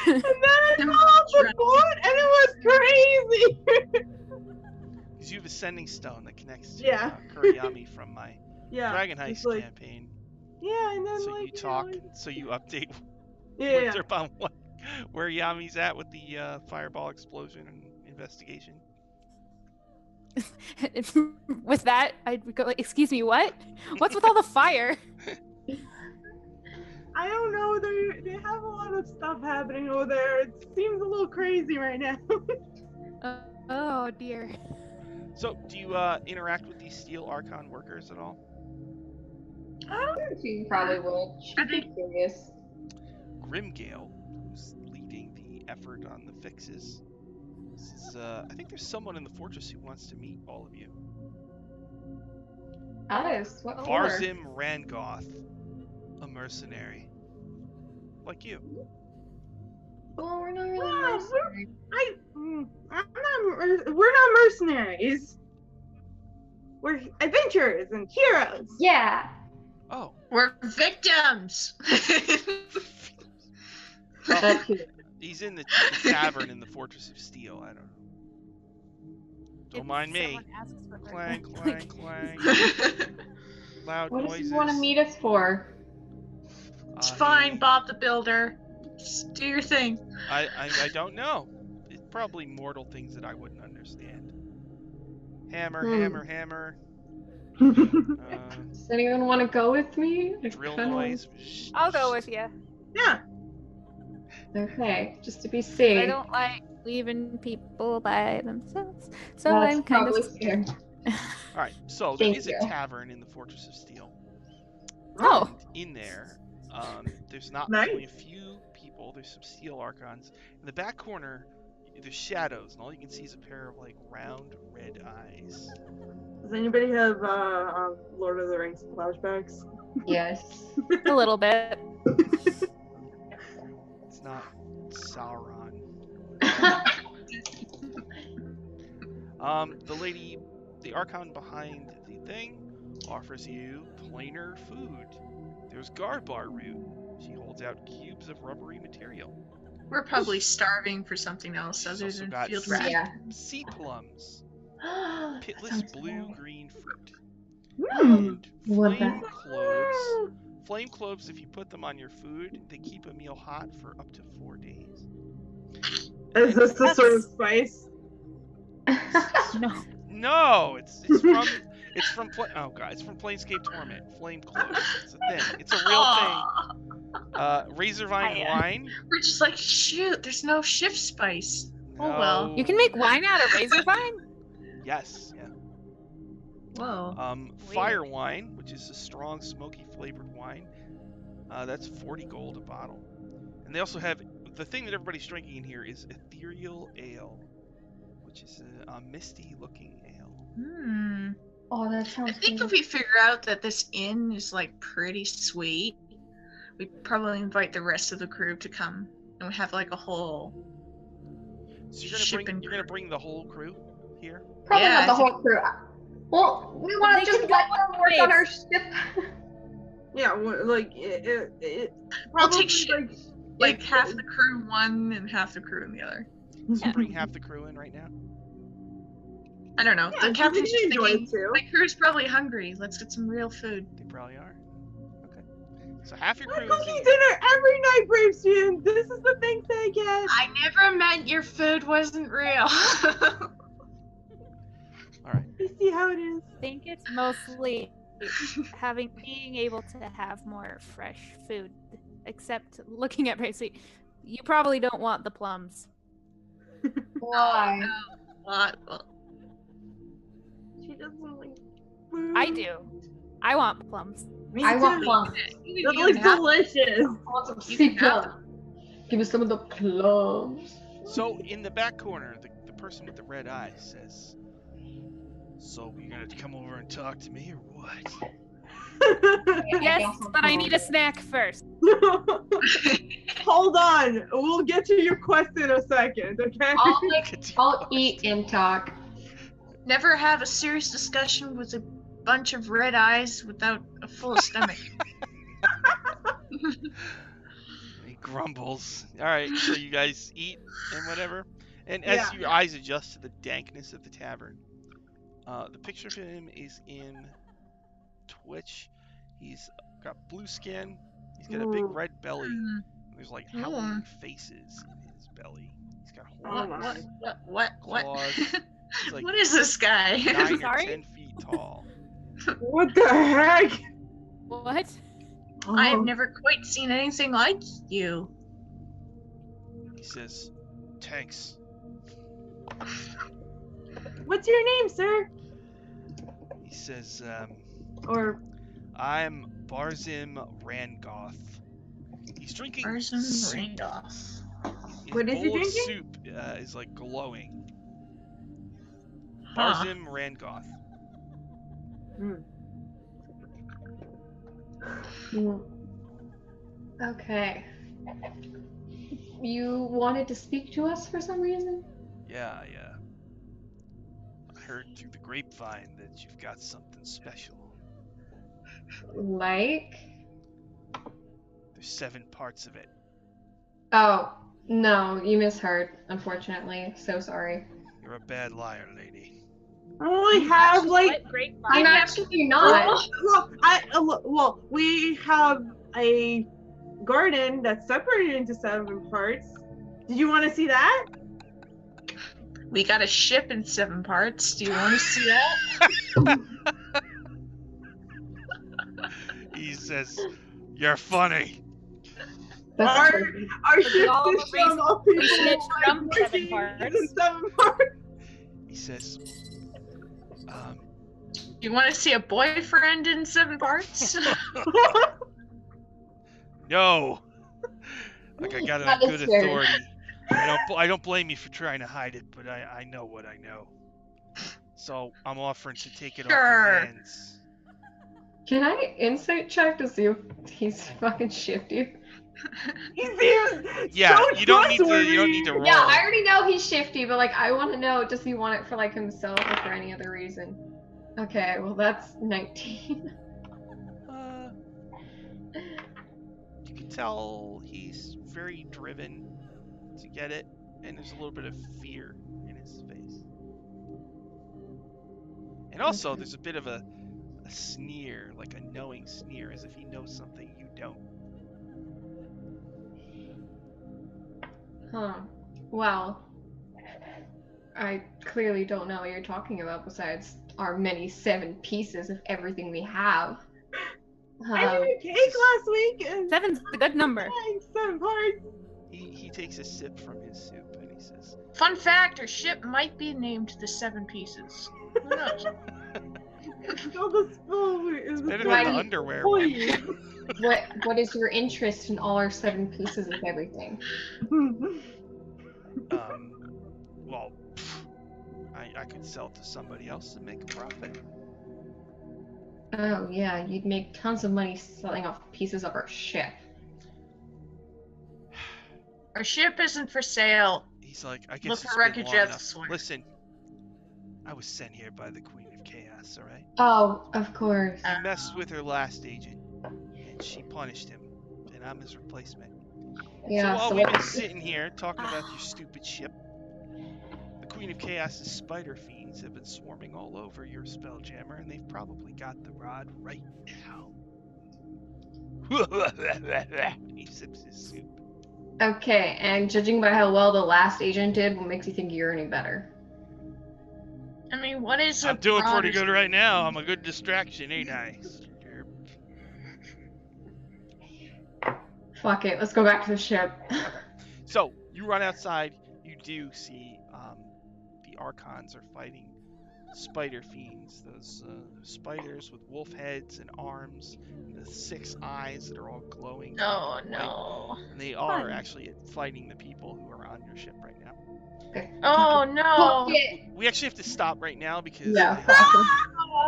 And then I fell off the boat and it was crazy. Because you have a sending stone that connects to Yeah. Kuriyami from my Yeah. Dragon it's Heist like, campaign. yeah, and then So like you talk, know, so you update yeah. Winthrop on where Yami's at with the fireball explosion and investigation. With that, I'd go like, "Excuse me, what? What's with all the fire?" I don't know. They have a lot of stuff happening over there. It seems a little crazy right now. Oh dear. So, do you interact with these Steel Archon workers at all? She probably would. She'd be curious. Grimgale, who's leading the effort on the fixes, says, I think there's someone in the fortress who wants to meet all of you. Alice, what for? Varzim Rangoth, a mercenary. Like you. Well, we're not really Wow, mercenaries. We're not mercenaries. We're adventurers and heroes. Yeah. Oh. We're victims. That's cute. He's in the tavern in the Fortress of Steel. I don't know. Don't If mind me. someone asks for her, Clang, like, clang, clang. Loud What noises. does he want to meet us for? It's fine, Bob the Builder. Just do your thing. I don't know. It's probably mortal things that I wouldn't understand. Hammer, hammer, hammer. Does anyone want to go with me? I Drill kinda noise. I'll go with you. Yeah. Okay, just to be I safe. don't like leaving people by themselves, so That's I'm kind probably of scared. Alright, so there Thank is you. a tavern in the Fortress of Steel. Oh. And in there, there's not Nice. only a few people, there's some Steel Archons. In the back corner, there's shadows, and all you can see is a pair of, like, round red eyes. Does anybody have Lord of the Rings flashbacks? Yes. a little bit. It's not Sauron. The lady, the Archon behind the thing, offers you plainer food. There's Garbar root. She holds out cubes of rubbery material. We're probably starving for something else She's other also than got field sea, rat. Yeah. sea plums, That pitless sounds blue-green fruit, Hmm. and What flame the- cloves. Flame cloves, if you put them on your food, they keep a meal hot for up to 4 days. Is this the sort of spice? No. No, it's from Planescape Torment. Flame cloves. It's a thing. It's a real thing. Razorvine wine. We're just like, shoot, there's no shift spice. Oh, well. No. You can make wine out of razor vine? Yes. Yeah. Whoa. Fire wine, which is a strong, smoky flavored wine. That's 40 gold a bottle. And they also have the thing that everybody's drinking in here is ethereal ale, which is a misty-looking ale. Hmm. Oh, that I sounds think good. if we figure out that this inn is like pretty sweet, we probably invite the rest of the crew to come, and we have like a whole. So Shipping you're gonna bring the whole crew here. Probably Yeah, not the I think- whole crew. Well, we want They to just can let go them work on our ship. Yeah, like it I'll probably take like half the crew in one and half the crew in the other. So bring half the crew in right now. I don't know. Yeah, The captain's we just enjoy thinking, it too. my crew's probably hungry. Let's get some real food. They probably are. Okay. So half your We're crew is cooking in. dinner every night, Brave student. This is the thing they get. I never meant your food wasn't real. All right. You see how it is. I think it's mostly being able to have more fresh food. Except looking at Bracy, you probably don't want the plums. Why? Well, She doesn't like. I do. I want plums. Me I want too. plums. you That can looks have- delicious. I want some You sea can have plums. Give me some of the plums. So in the back corner, the person with the red eyes says, "So you're gonna come over and talk to me, or what?" Yes, but I need a snack first. Hold on. We'll get to your quest in a second, okay? I'll eat and talk. Never have a serious discussion with a bunch of red eyes without a full stomach. He grumbles. All right, so you guys eat and whatever. And as Yeah. your eyes adjust to the dankness of the tavern, the picture of him is in Twitch. He's got blue skin. He's got a big Ooh. red belly. Hmm. And there's like howling faces in his belly. He's got Oh horns, my. What? claws, He's like What is this guy? 9 or Sorry? 10 feet tall. What the heck? What? I have Oh. never quite seen anything like you. He says, "Tanks." What's your name, sir? He says, Or "I'm Barzim Rangoth." He's drinking Arson soup. Randolph. His What is he bowl of drinking? soup is like glowing. Huh. Barzim Rangoth. Okay. You wanted to speak to us for some reason? Yeah. I heard through the grapevine that you've got something special. Like? There's 7 parts of it. Oh, no, you misheard, unfortunately. So sorry. You're a bad liar, lady. I only have like. What grapevine? I'm actually not. Well, we have a garden that's separated into 7 parts. Did you want to see that? We got a ship in 7 parts. Do you want to see that? He says, "You're funny." That's Our- true. Our ship all is from all people snitched like from 7 working parts. in 7 parts. He says, You want to see a boyfriend in 7 parts? "No." Like I got it on That is good fair. authority. I don't blame you for trying to hide it, but I know what I know. So I'm offering to take it off Sure. your hands. Can I insight check to see if he's fucking shifty? He seems Yeah, so you don't need trustworthy. to roll. Yeah, I already know he's shifty, but like I want to know, does he want it for like himself or for any other reason? Okay, well that's 19. You can tell he's very driven to get it, and there's a little bit of fear in his face. And also, Okay. there's a bit of a sneer, like a knowing sneer, as if he knows something you don't. Huh. Well, I clearly don't know what you're talking about besides our many 7 pieces of everything we have. I made a cake last week and 7's a good number. 7 parts. He takes a sip from his soup, and he says, Fun fact, our ship might be named the 7 Pieces. Who knows? No, the spill is "Better Why than do the you- underwear one." What is your interest in all our 7 pieces of everything? Well, I could sell it to somebody else and make a profit. Oh yeah, you'd make tons of money selling off pieces of our ship. Our ship isn't for sale. He's like, "I Look guess for it's been wreckage long at the enough. swing." Listen, I was sent here by the Queen of Chaos, all right? Oh, of course. He messed with her last agent, and she punished him, and I'm his replacement. Yeah, so while so we've been what- sitting here talking about your stupid ship, the Queen of Chaos's spider fiends have been swarming all over your Spelljammer, and they've probably got the rod right now." He sips his soup. Okay, and judging by how well the last agent did, what makes you think you're any better? I mean, what is I'm a doing broader- pretty good right now. I'm a good distraction, ain't I? Fuck it, let's go back to the ship. So you run outside. You do see the Archons are fighting spider fiends. Those spiders with wolf heads and arms, and the 6 eyes that are all glowing. Oh white. no. And they are Fun. actually fighting the people who are on your ship right now. Okay. Oh Fuck no. it. We actually have to stop right now because Yeah.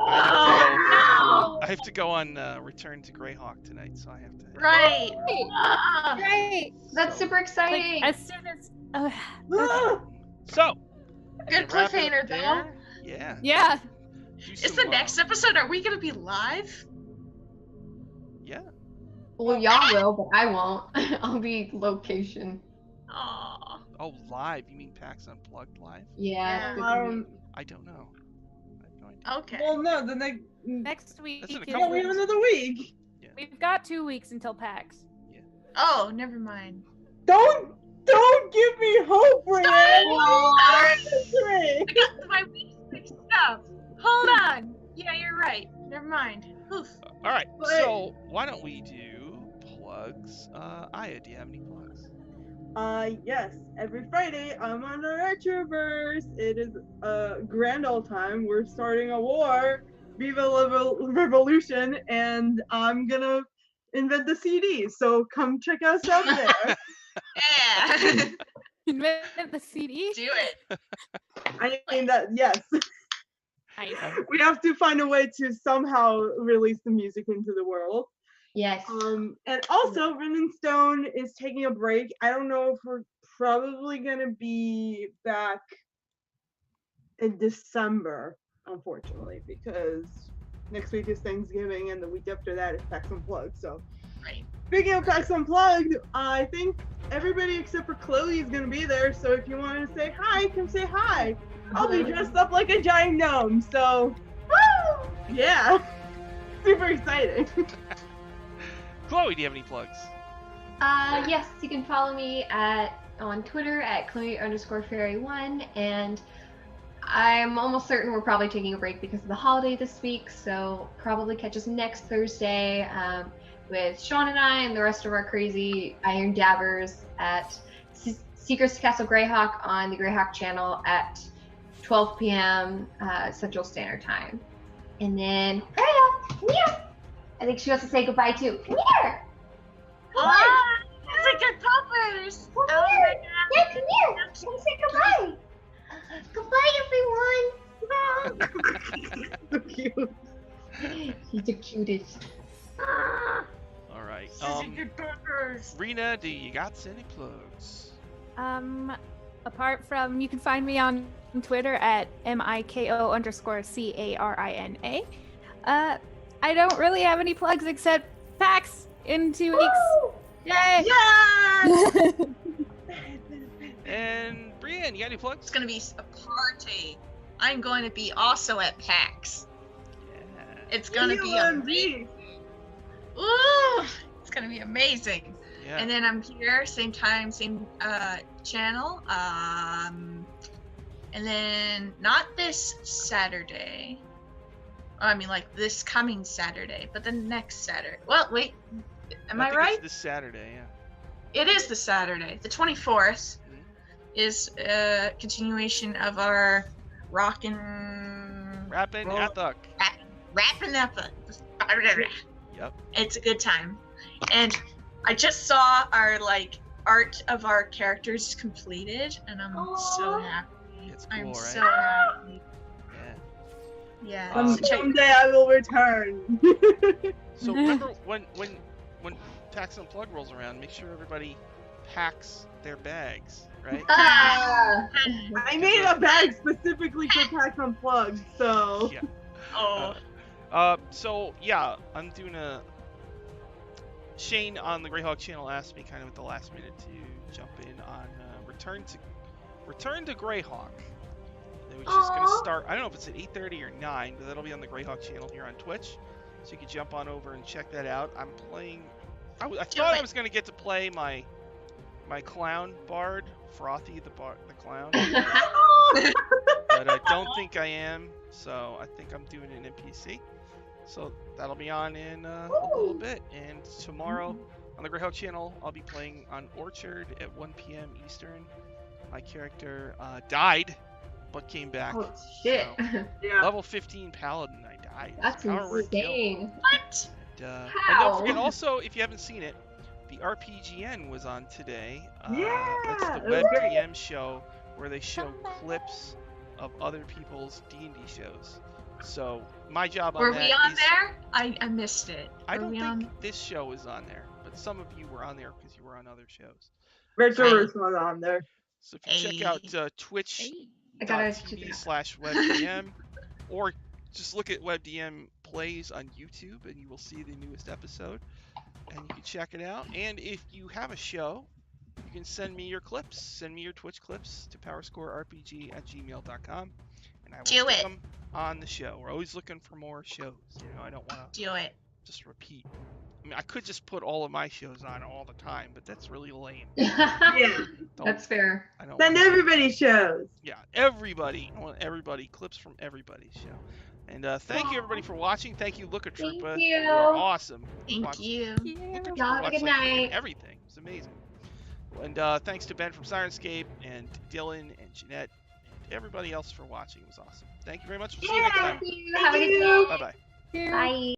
I have to go on Return to Greyhawk tonight, so I have to. Right. Great, Ah. great. That's So- super exciting. Like, as soon as. So. Good wrap it up cliffhanger, though. there. Yeah. Yeah. Do Is some, the next episode? Are we gonna be live? Yeah. Well, y'all will, but I won't. I'll be location. Oh. Oh, live? You mean PAX Unplugged live? Yeah. Yeah. I don't know. I have no idea. Okay. Well, no, the next. Next week. That's in a is- couple we have weeks. another week. We've got 2 weeks until PAX. Oh, never mind. Don't give me hope, Brian. I got my weeks mixed up. Hold on. Yeah, you're right. Never mind. Oof. All right, But- so why don't we do plugs? Aya, do you have any plugs? Yes. Every Friday, I'm on the Retroverse. It is a grand old time. We're starting a war, Viva la Revolution, and I'm gonna invent the CD. So come check us out there. Yeah. Invent the CD. Do it. I mean that. Yes, Nice. we have to find a way to somehow release the music into the world. Yes. And also, Rin and Stone is taking a break. I don't know if we're probably gonna be back in December, unfortunately, because next week is Thanksgiving and the week after that is Packs Unplugged. So, Right. speaking of Packs Unplugged, I think everybody except for Chloe is gonna be there. So if you want to say hi, come say hi. I'll be dressed up like a giant gnome. So, woo! Yeah, super exciting. Chloe, do you have any plugs? Yes, you can follow me on Twitter at Chloe_Fairy1, and I'm almost certain we're probably taking a break because of the holiday this week, so probably catch us next Thursday with Sean and I and the rest of our crazy Iron Dabbers at Secrets to Castle Greyhawk on the Greyhawk channel at 12 p.m. Central Standard Time. And then, I think she wants to say goodbye too. Come here! Ah, it's a good poppers. Come Oh here! my god. Yeah, come here! Come say goodbye! Goodbye, everyone! So cute. He's the cutest. All right. Such a good poppers. Rena, do you got any plugs? Apart from, you can find me on Twitter at MIKO_CARINA. I don't really have any plugs except PAX in 2 weeks. Yay! Yeah! And Brienne, you got any plugs? It's gonna be a party. I'm going to be also at PAX. Yeah. It's gonna be amazing. Ooh, it's gonna be amazing. Yeah. And then I'm here, same time, same channel. And then not this Saturday. I mean, like this coming Saturday, but the next Saturday. Well, wait, am I think right? It's this Saturday, yeah. It is the Saturday. The 24th is a continuation of our rockin'. Rapping Athuk. Rapping up. Yep. It's a good time. And I just saw our art of our characters completed, and I'm so happy. It's cool, I'm right? so happy. Yeah. Yeah. Someday I will return. So remember when PAX Unplugged rolls around, make sure everybody packs their bags, right? I made a bag specifically for Packs Unplugged, so. Yeah. Oh. So yeah, I'm doing a. Shane on the Greyhawk channel asked me kind of at the last minute to jump in on Return to Greyhawk, which is going to start. I don't know if it's at 8:30 or 9, but that'll be on the Greyhawk channel here on Twitch, so you can jump on over and check that out. I'm playing. I thought I was going to get to play my clown bard, Frothy the clown, but I don't think I am. So I think I'm doing an NPC. So that'll be on in a little bit. And tomorrow on the Greyhawk channel, I'll be playing on Orchard at 1 p.m. Eastern. My character died, but came back. Oh shit! So, Yeah. level 15 Paladin, I died. That's Power word kill. insane. What? And How? don't forget also, if you haven't seen it, the RPGN was on today. That's the it was great. WebGM show where they show clips of other people's D&D shows. So my job on Were that we on is- there? I missed it. I Were don't we think on? this show is on there, but some of you were on there because you were on other shows. Retroverse was on there. So if you check out I gotta check it out. twitch.tv/webdm or just look at WebDM plays on YouTube and you will see the newest episode and you can check it out. And if you have a show, you can send me your clips. Send me your Twitch clips to powerscorerpg@gmail.com and I will Do put it. them on the show. We're always looking for more shows. I don't want to Do it. just repeat I mean, I could just put all of my shows on all the time, but that's really lame. Yeah. That's fair. I don't Send wanna- everybody shows. Yeah, everybody. I want everybody, clips from everybody's show. And thank you, everybody, for watching. Thank you, Looka Thank Troopa. you. You are awesome. Thank Watch- you. Looka Troopa Y'all have a watched, good like, freaking night. everything. It's amazing. And thanks to Ben from Syrinscape and Dylan and Jeanette and everybody else for watching. It was awesome. Thank you very much. We'll see you next time. Thank you. Have a good day. Bye-bye. Here. Bye.